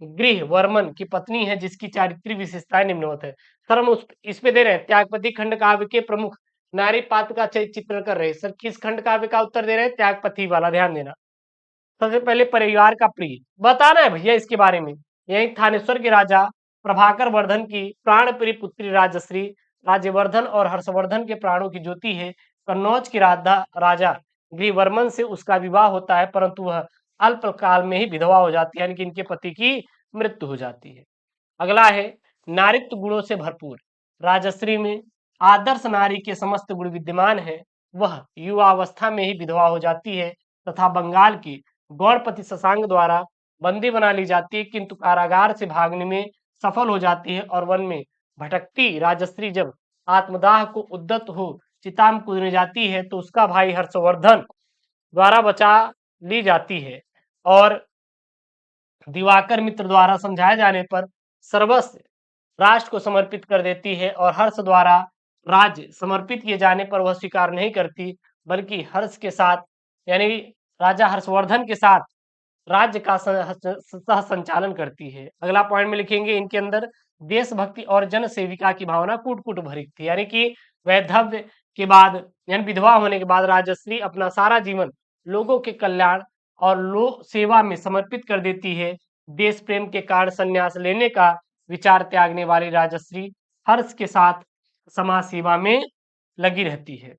गृहवर्मन की पत्नी है, जिसकी चारित्रिक विशेषताएं निम्नवत है। सर हम उस इस पे दे रहे हैं त्यागपति खंड काव्य के प्रमुख नारी पात्र का चित्रण कर रहे हैं। सर किस खंड काव्य का उत्तर दे रहे हैं? त्यागपति वाला, ध्यान देना। सबसे पहले परिवार का प्रिय बताना है भैया इसके बारे में। यही थानेश्वर के राजा प्रभाकर वर्धन की प्राण प्रिय पुत्री राजश्री राज्यवर्धन और हर्षवर्धन के प्राणों की ज्योति है। कन्नौज के राजा गृहवर्मन से उसका विवाह होता है, परंतु वह अल्पकाल में ही विधवा हो जाती है, यानी कि इनके पति की मृत्यु हो जाती है। अगला है नारित्व गुणों से भरपूर। राजश्री में आदर्श नारी के समस्त गुण विद्यमान है। वह युवावस्था में ही विधवा हो जाती है तथा बंगाल के गौड़पति शशांक द्वारा बंदी बना ली जाती है, किंतु कारागार से भागने में सफल हो जाती है और वन में भटकती राजश्री जब आत्मदाह को उद्यत हो चिता में कूदने जाती है तो उसका भाई हर्षवर्धन द्वारा बचा ली जाती है और दिवाकर मित्र द्वारा समझाए जाने पर सर्वस्व राष्ट्र को समर्पित कर देती है और हर्ष द्वारा राज्य समर्पित किए जाने पर वह स्वीकार नहीं करती, बल्कि हर्ष के साथ यानी राजा हर्षवर्धन के साथ राज्य का सह संचालन करती है। अगला पॉइंट में लिखेंगे इनके अंदर देशभक्ति और जन सेविका की भावना कूट कूट भरी थी, यानी कि वैधव्य के बाद यानी विधवा होने के बाद राजश्री अपना सारा जीवन लोगों के कल्याण और लोक सेवा में समर्पित कर देती है। देश प्रेम के कारण संन्यास लेने का विचार त्यागने वाली राजश्री हर्ष के साथ समाज सेवा में लगी रहती है।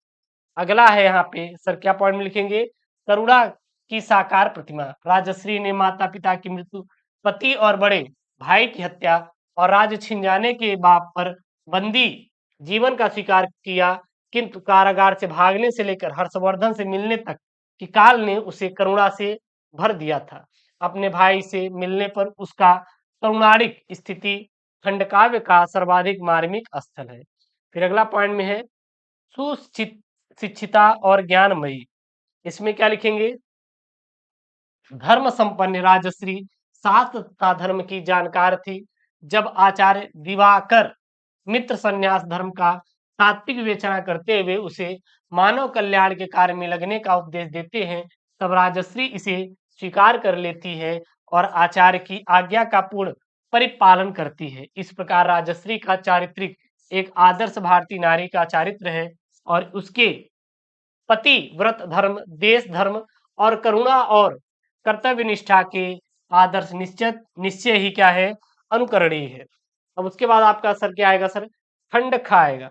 अगला है यहाँ पे सर क्या पॉइंट में लिखेंगे, करुणा की साकार प्रतिमा। राजश्री ने माता पिता की मृत्यु, पति और बड़े भाई की हत्या और राज्य छिन जाने के बाप पर बंदी जीवन का स्वीकार किया, किंतु कारागार से भागने से लेकर हर्षवर्धन से मिलने तक कि काल ने उसे करुणा से भर दिया था। अपने भाई से मिलने पर उसका करुणारिक स्थिति खंडकाव्य का सर्वाधिक मार्मिक स्थल है। फिर अगला पॉइंट में है सुशिक्षिता और ज्ञानमयी। इसमें क्या लिखेंगे, धर्म संपन्न राजश्री शास्त्र तथा धर्म की जानकार थी। जब आचार्य दिवाकर मित्र संन्यास धर्म का सात्विक विवेचना करते हुए उसे मानव कल्याण के कार्य में लगने का उपदेश देते हैं, तब राजश्री इसे स्वीकार कर लेती है और आचार्य की आज्ञा का पूर्ण परिपालन करती है। इस प्रकार राजश्री का चारित्रिक एक आदर्श भारतीय नारी का चारित्र है और उसके पति व्रत धर्म, देश धर्म और करुणा और कर्तव्य निष्ठा के आदर्श निश्चय ही क्या है, अनुकरणीय है। अब उसके बाद आपका सर क्या आएगा, सर खंड खा आएगा।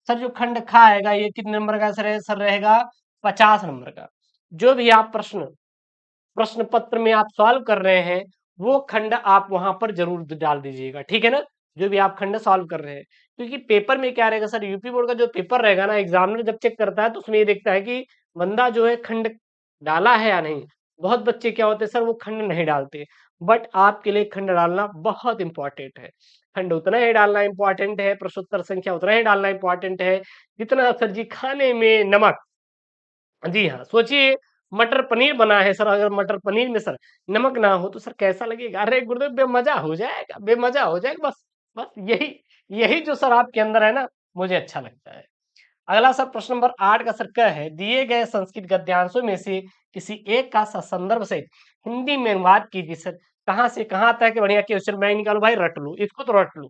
सर जो खंड खा आएगा ये कितने नंबर का सर रहेगा, 50 नंबर का। जो भी आप प्रश्न पत्र में आप सॉल्व कर रहे हैं वो खंड आप वहां पर जरूर डाल दीजिएगा, ठीक है ना। जो भी आप खंड सॉल्व कर रहे हैं, क्योंकि पेपर में क्या रहेगा सर, यूपी बोर्ड का जो पेपर रहेगा ना, एग्जामिनर जब चेक करता है तो उसमें ये देखता है कि बंदा जो है खंड डाला है या नहीं। बहुत बच्चे क्या होते हैं सर, वो खंड नहीं डालते, बट आपके लिए खंड डालना बहुत इंपॉर्टेंट है। खंड उतना ही डालना इंपॉर्टेंट है, प्रश्नोत्तर संख्या उतना ही डालना इंपॉर्टेंट है जितना सर जी खाने में नमक। जी हाँ, सोचिए मटर पनीर बना है सर, अगर मटर पनीर में सर नमक ना हो तो सर कैसा लगेगा? अरे गुरुदेव बेमजा हो जाएगा, बेमजा हो जाएगा। बस बस यही यही जो सर आपके अंदर है ना, मुझे अच्छा लगता है। अगला सर प्रश्न नंबर 8 का सर क्या है, दिए गए संस्कृत गद्यांशों में से किसी एक का संदर्भ सहित हिंदी में अनुवाद कीजिए। सर कहाँ से कहाँ तक है, बढ़िया क्वेश्चन बैंक निकालो भाई, रट लो इसको, तो रट लो,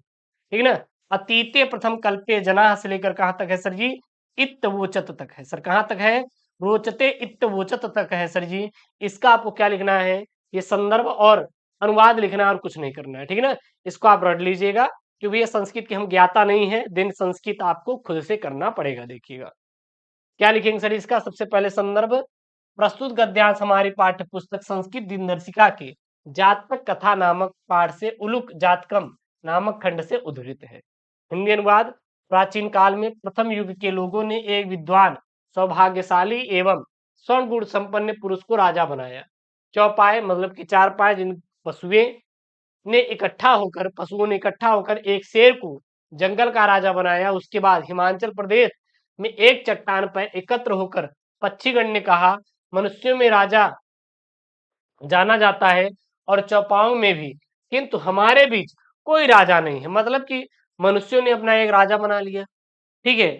ठीक है ना। अतीते प्रथम कल्पे जना से लेकर कहाँ तक है सर जी, इत्त वोचत तक है। सर कहाँ तक है, रोचते इत्त वोचत तक है सर जी। इसका आपको क्या लिखना है, ये संदर्भ और अनुवाद लिखना है और कुछ नहीं करना है, ठीक है ना। इसको आप रट लीजिएगा क्योंकि ये संस्कृत की हम ज्ञाता नहीं है, दिन संस्कृत आपको खुद से करना पड़ेगा। देखिएगा क्या लिखेंगे सर इसका, सबसे पहले संदर्भ, प्रस्तुत गद्यांश हमारी पाठ्य पुस्तक संस्कृत दिनदर्शिका के जातक कथा नामक पाठ से उलुक जातकम नामक खंड से उद्धृत है। हिंदी अनुवाद, प्राचीन काल में प्रथम युग के लोगों ने एक विद्वान, सौभाग्यशाली एवं स्वर्ण गुण संपन्न पुरुष को राजा बनाया। चौपाए मतलब कि चार पाए, जिन पशुओं ने इकट्ठा होकर एक शेर को जंगल का राजा बनाया। उसके बाद हिमाचल प्रदेश में एक चट्टान पर एकत्र होकर पक्षीगण ने कहा, मनुष्यों में राजा जाना जाता है और चौपाओं में भी, किंतु हमारे बीच कोई राजा नहीं है। मतलब कि मनुष्यों ने अपना एक राजा बना लिया, ठीक है।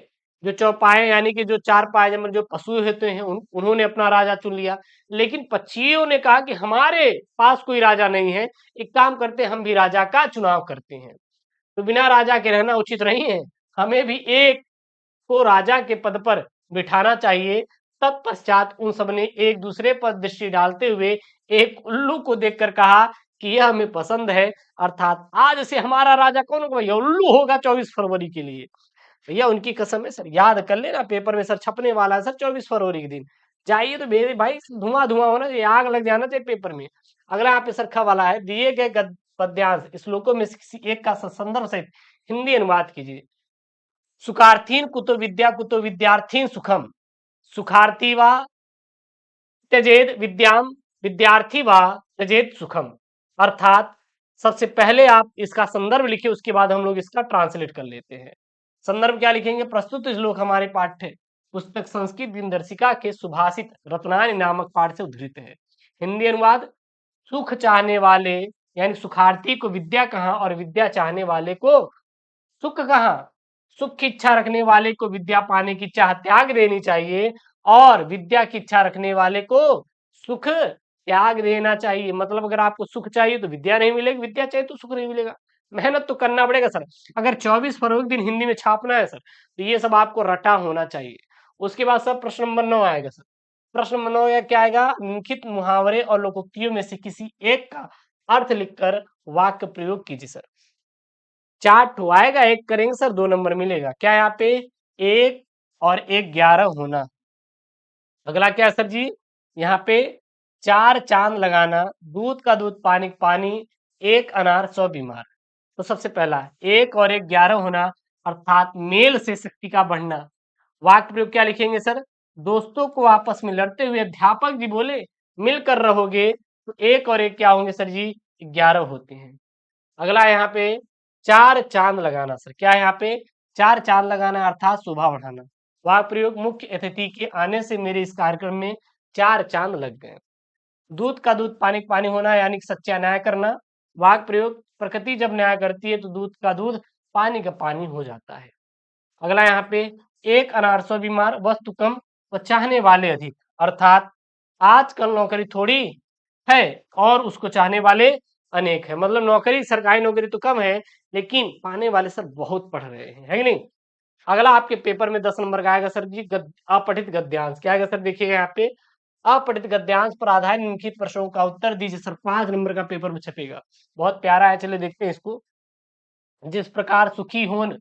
जो चौपाए यानी कि जो चार पायजम जो पशु होते हैं उन्होंने अपना राजा चुन लिया। लेकिन पक्षियों ने कहा कि हमारे पास कोई राजा नहीं है, एक काम करते हम भी राजा का चुनाव करते हैं। तो बिना राजा के रहना उचित नहीं है, हमें भी एक को राजा के पद पर बिठाना चाहिए। तत्पश्चात उन सबने एक दूसरे पर दृष्टि डालते हुए एक उल्लू को देखकर कहा कि यह हमें पसंद है, अर्थात आज से हमारा राजा कौन होगा भैया, उल्लू होगा 24 फरवरी के लिए। भैया उनकी कसम है सर, याद कर लेना, पेपर में सर छपने वाला है सर 24 फरवरी के दिन। जाइए तो मेरे भाई धुआं धुआं होना चाहिए, आग लग जाना चाहिए पेपर में। अगला यहाँ पे सरखा वाला है, दिए गए पद्यांश श्लोकों में से किसी एक का संदर्भ सहित हिंदी अनुवाद कीजिए। सुखार्थीन कुतो विद्यार्थीन सुखम, सुखार्थी वा त्यजेद विद्याम, विद्यार्थी वा त्यजेद सुखम। अर्थात सबसे पहले आप इसका संदर्भ लिखिए, उसके बाद हम लोग इसका ट्रांसलेट कर लेते हैं। संदर्भ क्या लिखेंगे, प्रस्तुत श्लोक हमारे पाठ्य पुस्तक संस्कृत दिनदर्शिका के सुभाषित रत्नानि नामक पाठ से उद्धृत है। हिंदी अनुवाद, सुख चाहने वाले यानी सुखार्थी को विद्या कहाँ और विद्या चाहने वाले को सुख कहाँ। सुख की इच्छा रखने वाले को विद्या पाने की चाह त्याग देनी चाहिए और विद्या की इच्छा रखने वाले को सुख त्याग देना चाहिए। मतलब अगर आपको सुख चाहिए तो विद्या नहीं मिलेगी, विद्या चाहिए तो सुख नहीं मिलेगा। मेहनत तो करना पड़ेगा सर। अगर 24 फरवरी दिन हिंदी में छापना है सर, तो ये सब आपको रटा होना चाहिए। उसके बाद सर प्रश्न नंबर 9 आएगा सर। प्रश्न नंबर 9 क्या आएगा, निम्नलिखित मुहावरे और लोकोक्तियों में से किसी एक का अर्थ लिखकर वाक्य प्रयोग कीजिए सर। 4 ठो आएगा, एक करेंगे सर 2 नंबर मिलेगा। क्या यहाँ पे 1 और 1 11 होना। अगला क्या है सर जी, यहाँ पे 4 चांद लगाना, दूध का दूध पानी का पानी, 1 अनार 100 बीमार। तो सबसे पहला 1 और 1 11 होना, अर्थात मेल से शक्ति का बढ़ना। वाक्य प्रयोग क्या लिखेंगे सर, दोस्तों को आपस में लड़ते हुए अध्यापक जी बोले मिलकर रहोगे, तो 1 और 1 क्या होंगे सर जी, 11 होते हैं। अगला यहाँ पे 4 चांद लगाना सर, क्या है यहाँ पे 4 चांद लगाना अर्थात शोभा बढ़ाना। वाक्य प्रयोग, मुख्य अतिथि के आने से मेरे इस कार्यक्रम में 4 चांद लग गए। दूध का दूध पानी का पानी होना यानी कि सच्चा न्याय करना। वाक्य प्रयोग, प्रकृति जब न्याय करती है तो दूध का दूध पानी का पानी हो जाता है। अगला यहाँ पे 1 अनार 100 बीमार, वस्तु कम व चाहने वाले अधिक, अर्थात आजकल नौकरी थोड़ी है और उसको चाहने वाले अनेक है। मतलब नौकरी, सरकारी नौकरी तो कम है लेकिन पाने वाले सर बहुत पढ़ रहे हैं, है कि नहीं। अगला आपके पेपर में 10 नंबर का आएगा सर जी, अपठित गद्यांश। क्या आएगा सर, देखिएगा यहाँ पे अपठित गद्यांश पर आधारित निम्नलिखित प्रश्नों का उत्तर दीजिए सर। 5 नंबर का पेपर में छपेगा, बहुत प्यारा है, चलिए देखते हैं इसको। जिस प्रकार सुखी होने,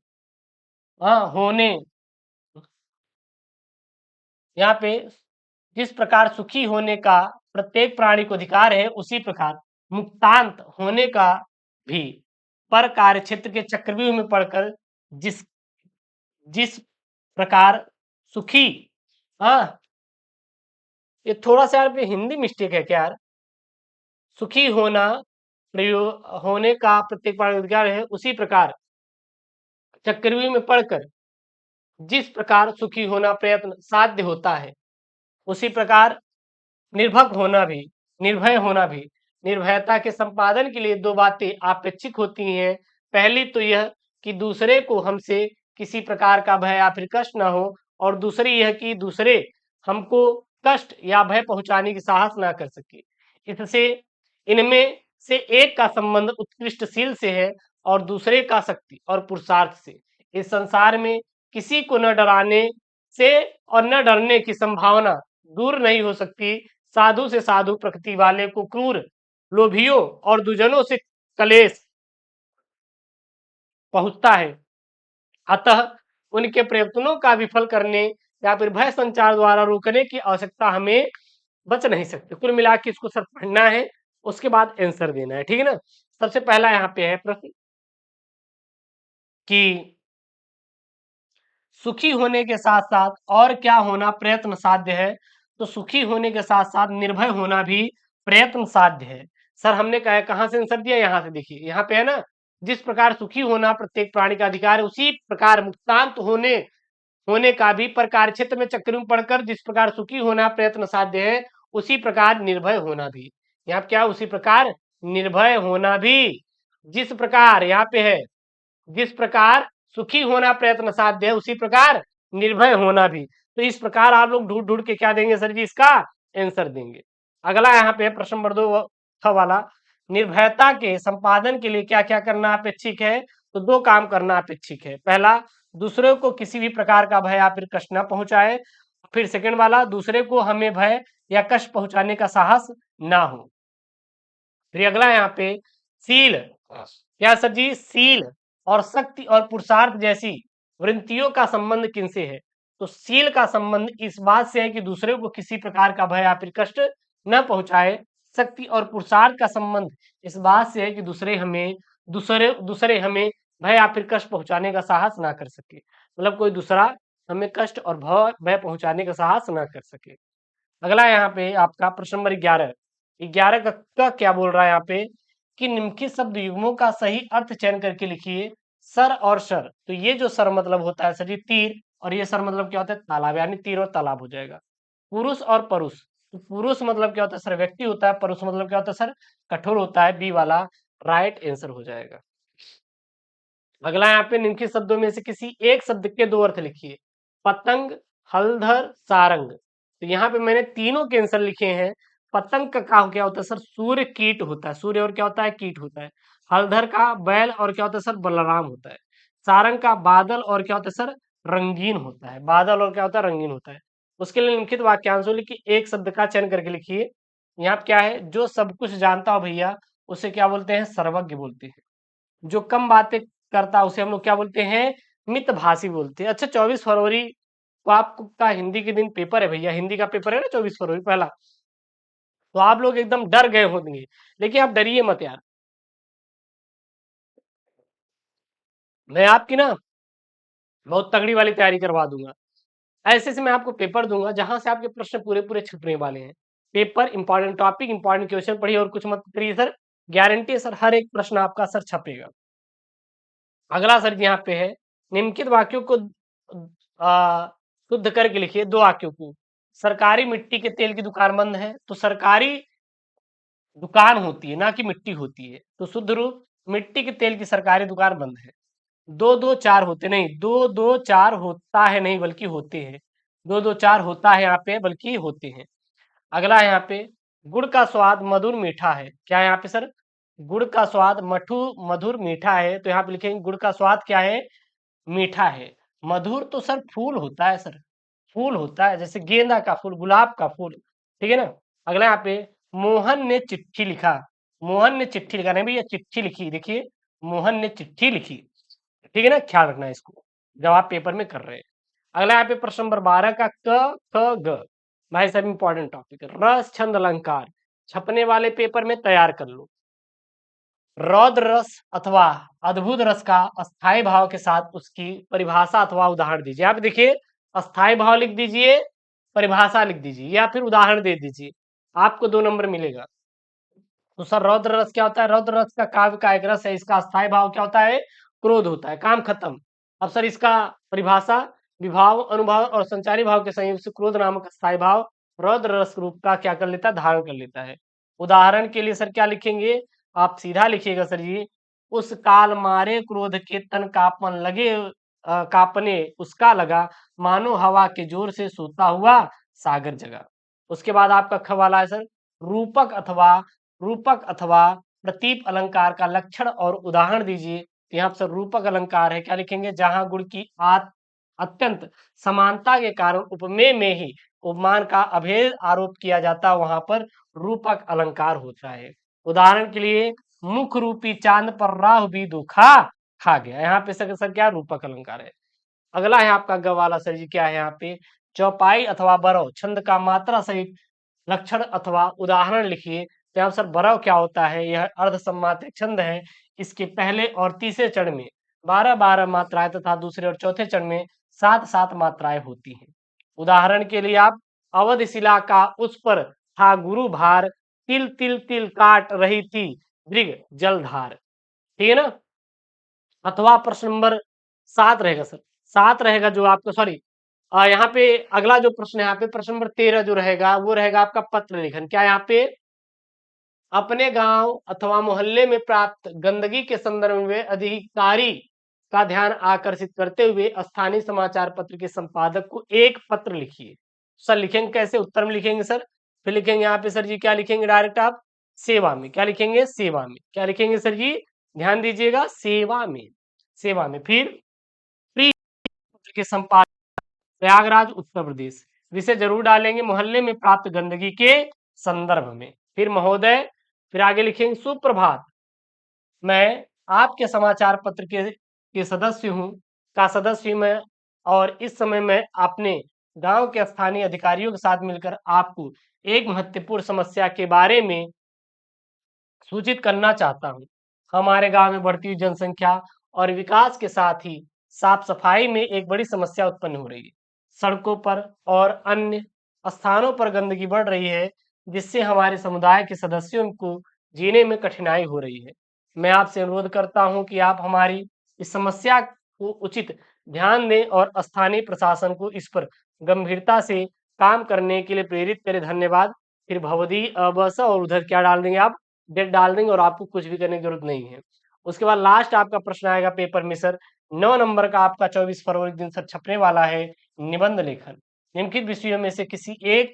यहाँ पे जिस प्रकार सुखी होने का प्रत्येक प्राणी को अधिकार है, उसी प्रकार मुक्तांत होने का भी पर कार्य क्षेत्र के चक्रव्यूह में पड़कर जिस जिस प्रकार सुखी, हाँ ये थोड़ा सा यार पे हिंदी मिस्टेक है क्या यार, सुखी होना प्रयोग होने का प्रत्येक प्राणी को अधिकार है, उसी प्रकार चक्रव्यूह में पड़कर जिस प्रकार सुखी होना प्रयत्न साध्य होता है, उसी प्रकार निर्भक होना भी, निर्भय होना भी। निर्भयता के संपादन के लिए 2 बातें अपेक्षित होती हैं। पहली तो यह कि दूसरे को हमसे किसी प्रकार का भय या फिर कष्ट न हो, और दूसरी यह कि दूसरे हमको कष्ट या भय पहुंचाने की साहस ना कर सके। इससे इनमें से एक का संबंध उत्कृष्टशील से है और दूसरे का शक्ति और पुरुषार्थ से। इस संसार में किसी को न डराने से और न डरने की संभावना दूर नहीं हो सकती। साधु से साधु प्रकृति वाले को क्रूर लोभियों और दुजनों से कलेश पहुंचता है, अतः उनके प्रयत्नों का विफल करने या फिर भय संचार द्वारा रोकने की आवश्यकता हमें बच नहीं सकती। कुल मिला के इसको सर पढ़ना है, उसके बाद आंसर देना है, ठीक है ना। सबसे पहला यहाँ पे है प्रश्न कि सुखी होने के साथ साथ और क्या होना प्रयत्न साध्य है। तो सुखी होने के साथ साथ निर्भय होना भी प्रयत्न साध्य है। सर हमने कहा कहां से आंसर दिया, यहाँ से देखिए, यहाँ पे है ना, जिस प्रकार सुखी होना प्रत्येक प्राणी का अधिकार है, उसी प्रकार मुक्तांत होने का भी पर कार्य क्षेत्र में चक्कर में पड़कर जिस प्रकार सुखी होना प्रयत्न साध्य है, उसी प्रकार निर्भय होना भी। यहाँ क्या, उसी प्रकार निर्भय होना भी। जिस प्रकार यहाँ पे है, जिस प्रकार सुखी होना प्रयत्न साध्य है, उसी प्रकार निर्भय होना भी। तो इस प्रकार आप लोग ढूंढ ढूंढ के क्या देंगे सर जी, इसका आंसर देंगे। अगला यहाँ पे प्रश्न नंबर 2 वाला, निर्भयता के संपादन के लिए क्या क्या करना अपेक्षित है? तो दो काम करना अपेक्षित है। पहला, दूसरे को किसी भी प्रकार का भय या फिर कष्ट न पहुंचाए। फिर सेकंड वाला, दूसरे को हमें भय या कष्ट पहुंचाने का साहस ना हो। फिर अगला यहाँ पे, सील, क्या सर जी, सील और शक्ति और पुरुषार्थ जैसी वृत्तियों का संबंध किनसे है? तो सील का संबंध इस बात से है कि दूसरे को किसी प्रकार का भय या फिर कष्ट न पहुंचाए। शक्ति और पुरुषार्थ का संबंध इस बात से है कि दूसरे हमें भय या फिर कष्ट पहुंचाने का साहस ना कर सके। मतलब कोई दूसरा हमें कष्ट और भय पहुंचाने का साहस ना कर सके। अगला यहाँ पे आपका प्रश्न नंबर 11, 11 का क्या बोल रहा है यहाँ पे कि निम्नलिखित शब्द युग्मों का सही अर्थ चयन करके लिखिए। सर और शर, तो ये जो सर मतलब होता है सर जी तीर, और ये सर मतलब क्या होता है तालाब, यानी तीर और तालाब हो जाएगा। पुरुष और परुष, तो पुरुष मतलब क्या होता है सर व्यक्ति होता है, परुष मतलब क्या होता है सर कठोर होता है, बी वाला राइट आंसर हो जाएगा। अगला यहाँ पे निम्नलिखित शब्दों में से किसी एक शब्द के दो अर्थ लिखिए। पतंग, हलधर, सारंग, तो यहाँ पे मैंने तीनों के आंसर लिखे हैं। पतंग का क्या होता है सर सूर्य कीट होता है, सूर्य और क्या होता है कीट होता है। हलधर का बैल और क्या होता है सर बलराम होता है। सारंग का बादल और क्या होता है सर रंगीन होता है, बादल और क्या होता है रंगीन होता है। उसके लिए निम्नलिखित वाक्यांशों लिखिए, एक शब्द का चयन करके लिखिए। यहाँ पे क्या है, जो सब कुछ जानता हो भैया उसे क्या बोलते हैं, सर्वज्ञ बोलते हैं। जो कम बातें करता है उसे हम लोग क्या बोलते हैं, मितभाषी बोलते हैं। अच्छा, 24 फरवरी को आपका हिंदी के दिन पेपर है भैया, हिंदी का पेपर है ना 24 फरवरी पहला, तो आप लोग एकदम डर गए होंगे, लेकिन आप डरिए मत यार। मैं आपकी ना बहुत तगड़ी वाली तैयारी करवा दूंगा। ऐसे से मैं आपको पेपर दूंगा जहां से आपके प्रश्न पूरे पूरे छुटने वाले हैं। Paper important topic important question पढ़िए और कुछ मत करिए सर, गारंटी है सर हर एक प्रश्न आपका सर छपेगा। अगला सर यहाँ पे है, निम्नलिखित वाक्यों को शुद्ध करके लिखिए, दो वाक्यों को। सरकारी मिट्टी के तेल की दुकान बंद है, तो सरकारी दुकान होती है ना कि मिट्टी होती है, तो शुद्ध रूप मिट्टी के तेल की सरकारी दुकान बंद है। दो दो चार होते नहीं, दो दो चार होता है नहीं बल्कि होते हैं। दो दो चार होता है यहाँ पे बल्कि होते हैं। अगला यहाँ पे, गुड़ का स्वाद मधुर मीठा है, क्या है यहाँ पे सर, गुड़ का स्वाद मधुर मीठा है, तो यहाँ पे लिखेंगे गुड़ का स्वाद क्या है, मीठा है। मधुर तो सर फूल होता है सर, फूल होता है जैसे गेंदा का फूल, गुलाब का फूल, ठीक है ना। अगला यहाँ पे, मोहन ने चिट्ठी लिखा, मोहन ने चिट्ठी लिखा नहीं भैया, चिट्ठी लिखी, देखिए मोहन ने चिट्ठी लिखी, ठीक है ना, ख्याल रखना है इसको जब आप पेपर में कर रहे हैं। अगला यहाँ पे प्रश्न नंबर 12 का क ख ग, भाई सब इंपॉर्टेंट टॉपिक है। रस छंद अलंकार छपने वाले पेपर में तैयार कर लो। रौद्र रस अथवा अद्भुत रस का अस्थाई भाव के साथ उसकी परिभाषा अथवा उदाहरण दीजिए। यहाँ पे देखिए अस्थाई भाव लिख दीजिए, परिभाषा लिख दीजिए या फिर उदाहरण दे दीजिए, आपको 2 नंबर मिलेगा। तो सर रौद्र रस क्या होता है, रौद्र रस का काव्य का एक रस है, इसका अस्थाई भाव क्या होता है, क्रोध होता है, काम खत्म। अब सर इसका परिभाषा, विभाव अनुभव और संचारी भाव के संयोग से क्रोध नामक अस्थाई भाव रौद्र रस रूप का क्या कर लेता है, धारण कर लेता है। उदाहरण के लिए सर क्या लिखेंगे, आप सीधा लिखिएगा सर जी, उस काल मारे क्रोध के तन कापन लगे, कापने उसका लगा, मानो हवा के जोर से सोता हुआ सागर जगा। उसके बाद आपका ख वाला है सर, रूपक अथवा रूपक अथवा प्रतीप अलंकार का लक्षण और उदाहरण दीजिए। तो यहाँ पर रूपक अलंकार है, क्या लिखेंगे, जहां गुण की अत्यंत समानता के कारण उपमेय में ही उपमान का अभेद आरोप किया जाता है, वहां पर रूपक अलंकार होता है। उदाहरण के लिए, मुख रूपी चांद पर राहु भी धोखा खा गया, यहाँ पे सर क्या रूपक अलंकार है। अगला है आपका ग वाला सर जी, क्या है यहाँ पे, चौपाई अथवा बरव छंद का मात्रा सहित लक्षण अथवा उदाहरण लिखिए। तो यहाँ सर बरव क्या होता है, यह अर्ध सम्मात्रिक छंद है, इसके पहले और तीसरे चरण में 12-12 मात्राएं तथा दूसरे और चौथे चरण में 7-7 मात्राएं होती हैं। उदाहरण के लिए आप, अवध शिला का उस पर था गुरु भार, तिल तिल तिल काट रही थी मृग जलधार, ठीक है ना। अथवा प्रश्न नंबर 7 रहेगा सर, 7 रहेगा जो आपका, सॉरी यहाँ पे अगला जो प्रश्न है, यहाँ पे प्रश्न नंबर 13 जो रहेगा वो रहेगा आपका पत्र लेखन। क्या यहाँ पे, अपने गांव अथवा मोहल्ले में प्राप्त गंदगी के संदर्भ में अधिकारी का ध्यान आकर्षित करते हुए स्थानीय समाचार पत्र के संपादक को एक पत्र लिखिए। सर लिखेंगे कैसे? उत्तर में लिखेंगे सर, फिर लिखेंगे यहाँ पे सर जी क्या लिखेंगे डायरेक्ट आप? सेवा में। क्या लिखेंगे? सेवा में। क्या लिखेंगे सर जी? ध्यान दीजिएगा, सेवा में। सेवा में। फिर प्रिय पत्र के संपादक प्रयागराज उत्तर प्रदेश, विषय जरूर डालेंगे मोहल्ले में प्राप्त गंदगी के संदर्भ में। फिर महोदय, फिर आगे लिखेंगे सुप्रभात, मैं आपके समाचार पत्र के सदस्य हूँ का सदस्य हूँ मैं, और इस समय मैं अपने गांव के स्थानीय अधिकारियों के साथ मिलकर आपको एक महत्वपूर्ण समस्या के बारे में सूचित करना चाहता हूँ। हमारे गांव में बढ़ती हुई जनसंख्या और विकास के साथ ही साफ सफाई में एक बड़ी समस्या उत्पन्न हो रही है। सड़कों पर और अन्य स्थानों पर गंदगी बढ़ रही है, जिससे हमारे समुदाय के सदस्यों को जीने में कठिनाई हो रही है। मैं आपसे अनुरोध करता हूं कि आप हमारी इस समस्या को उचित ध्यान दें और स्थानीय प्रशासन को इस पर गंभीरता से काम करने के लिए प्रेरित करें। धन्यवाद। फिर भवदी बस और उधर क्या डाल देंगे आप? डेट डाल देंगे और आपको कुछ भी करने की जरूरत नहीं है। उसके बाद लास्ट आपका प्रश्न आएगा पेपर में सर 9 नंबर का, आपका 24 फरवरी दिन सर छपने वाला है निबंध लेखन। निम्नलिखित विषयों में से किसी एक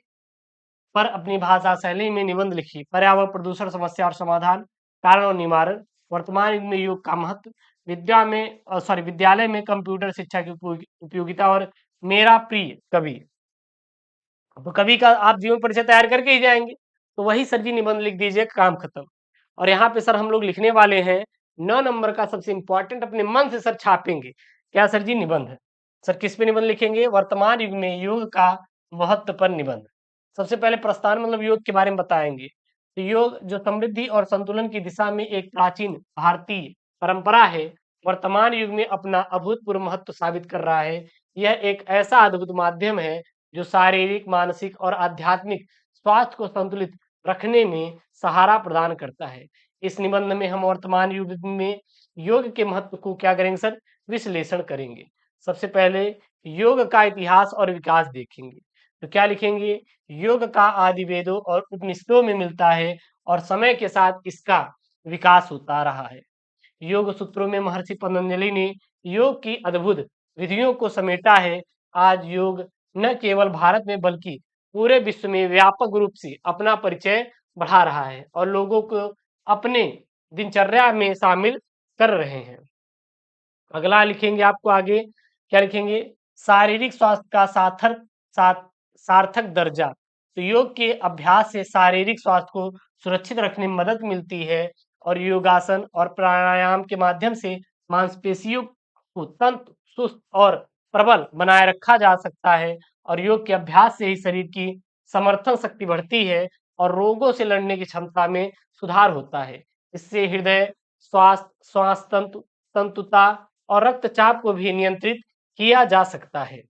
पर अपनी भाषा शैली में निबंध लिखिए। पर्यावरण प्रदूषण समस्या और समाधान, कारण और निवारण, वर्तमान युग में योग का महत्व, विद्यालय में कंप्यूटर शिक्षा की उपयोगिता, और मेरा प्रिय कवि। तो कवि का आप जीवन परिचय तैयार करके ही जाएंगे, तो वही सर जी निबंध लिख दीजिए, काम खत्म। और यहाँ पे सर हम लोग लिखने वाले हैं 9 नंबर का सबसे इंपॉर्टेंट, अपने मन से सर छापेंगे। क्या सर जी? निबंध। सर किस पे निबंध लिखेंगे? वर्तमान युग में योग का महत्व पर निबंध। सबसे पहले प्रस्थान मतलब योग के बारे में बताएंगे। तो योग जो समृद्धि और संतुलन की दिशा में एक प्राचीन भारतीय परंपरा है, वर्तमान युग में अपना अभूतपूर्व महत्व साबित कर रहा है। यह एक ऐसा अद्भुत माध्यम है जो शारीरिक, मानसिक और आध्यात्मिक स्वास्थ्य को संतुलित रखने में सहारा प्रदान करता है। इस निबंध में हम वर्तमान युग में योग के महत्व को क्या करेंगे सर? विश्लेषण करेंगे। सबसे पहले योग का इतिहास और विकास देखेंगे। तो क्या लिखेंगे? योग का आदि वेदों और उपनिषदों में मिलता है और समय के साथ इसका विकास होता रहा है। योग सूत्रों में महर्षि पतंजलि ने योग की अद्भुत विधियों को समेटा है। आज योग न केवल भारत में बल्कि पूरे विश्व में व्यापक रूप से अपना परिचय बढ़ा रहा है और लोगों को अपने दिनचर्या में शामिल कर रहे हैं। अगला लिखेंगे आपको आगे, क्या लिखेंगे? शारीरिक स्वास्थ्य का सार्थक दर्जा। तो योग के अभ्यास से शारीरिक स्वास्थ्य को सुरक्षित रखने में मदद मिलती है और योगासन और प्राणायाम के माध्यम से मांसपेशियों को तंत्र, सुस्त और प्रबल बनाए रखा जा सकता है। और योग के अभ्यास से ही शरीर की समर्थन शक्ति बढ़ती है और रोगों से लड़ने की क्षमता में सुधार होता है। इससे हृदय श्वास तंतुता और रक्तचाप को भी नियंत्रित किया जा सकता है।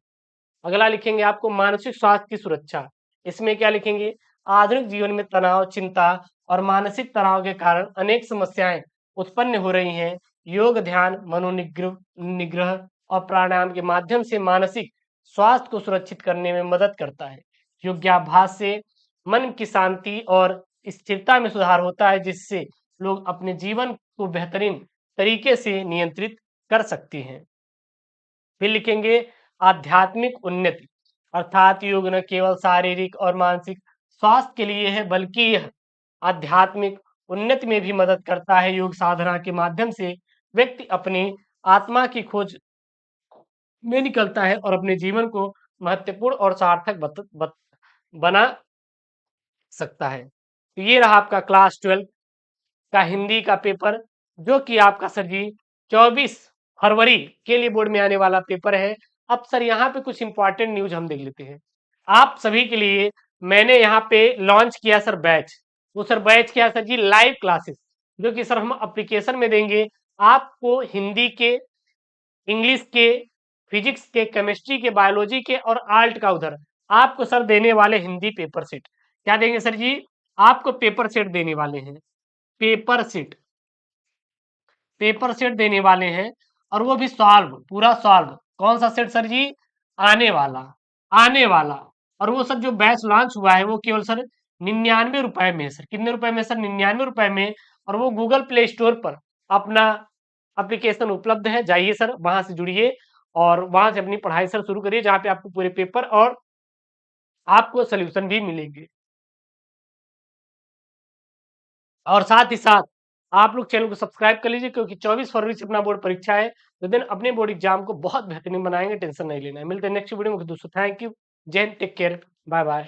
अगला लिखेंगे आपको मानसिक स्वास्थ्य की सुरक्षा। इसमें क्या लिखेंगे? आधुनिक जीवन में तनाव, चिंता और मानसिक तनाव के कारण अनेक समस्याएं उत्पन्न हो रही हैं। योग, ध्यान, निग्रह और प्राणायाम के माध्यम से मानसिक स्वास्थ्य को सुरक्षित करने में मदद करता है। योगाभ्यास से मन की शांति और स्थिरता में सुधार होता है, जिससे लोग अपने जीवन को बेहतरीन तरीके से नियंत्रित कर सकते हैं। फिर लिखेंगे आध्यात्मिक उन्नति, अर्थात योग न केवल शारीरिक और मानसिक स्वास्थ्य के लिए है बल्कि यह आध्यात्मिक उन्नति में भी मदद करता है। योग साधना के माध्यम से व्यक्ति अपनी आत्मा की खोज में निकलता है और अपने जीवन को महत्वपूर्ण और सार्थक बना सकता है। तो ये रहा आपका क्लास 12 का हिंदी का पेपर, जो कि आपका सर जी 24 फरवरी के लिए बोर्ड में आने वाला पेपर है। अब सर यहाँ पे कुछ इंपॉर्टेंट न्यूज हम देख लेते हैं। आप सभी के लिए मैंने यहाँ पे लॉन्च किया सर बैच। वो सर बैच क्या है सर जी? लाइव क्लासेस, जो कि सर हम एप्लीकेशन में देंगे आपको। हिंदी के, इंग्लिश के, फिजिक्स के, केमिस्ट्री के, बायोलॉजी के और आर्ट का उधर आपको सर देने वाले हिंदी पेपर सेट। क्या देंगे सर जी? आपको पेपर सेट देने वाले हैं। पेपर सेट देने वाले हैं, और वो भी सॉल्व, पूरा सॉल्व। कौन सा सेट सर जी? आने वाला। और वो सर जो बैच लॉन्च हुआ है वो केवल सर 99 रुपए में है सर। कितने रुपए में सर? 99 रुपए में। और वो गूगल प्ले स्टोर पर अपना एप्लीकेशन उपलब्ध है, जाइए सर वहां से जुड़िए और वहां से अपनी पढ़ाई सर शुरू करिए, जहां पे आपको पूरे पेपर और आपको सोल्यूशन भी मिलेंगे। और साथ ही साथ आप लोग चैनल को सब्सक्राइब कर लीजिए, क्योंकि 24 फरवरी से अपना बोर्ड परीक्षा है, तो दिन अपने बोर्ड एग्जाम को बहुत बेहतरीन बनाएंगे, टेंशन नहीं लेना है। मिलते हैं नेक्स्ट वीडियो में दोस्तों, थैंक यू, जय हिंद, टेक केयर, बाय बाय।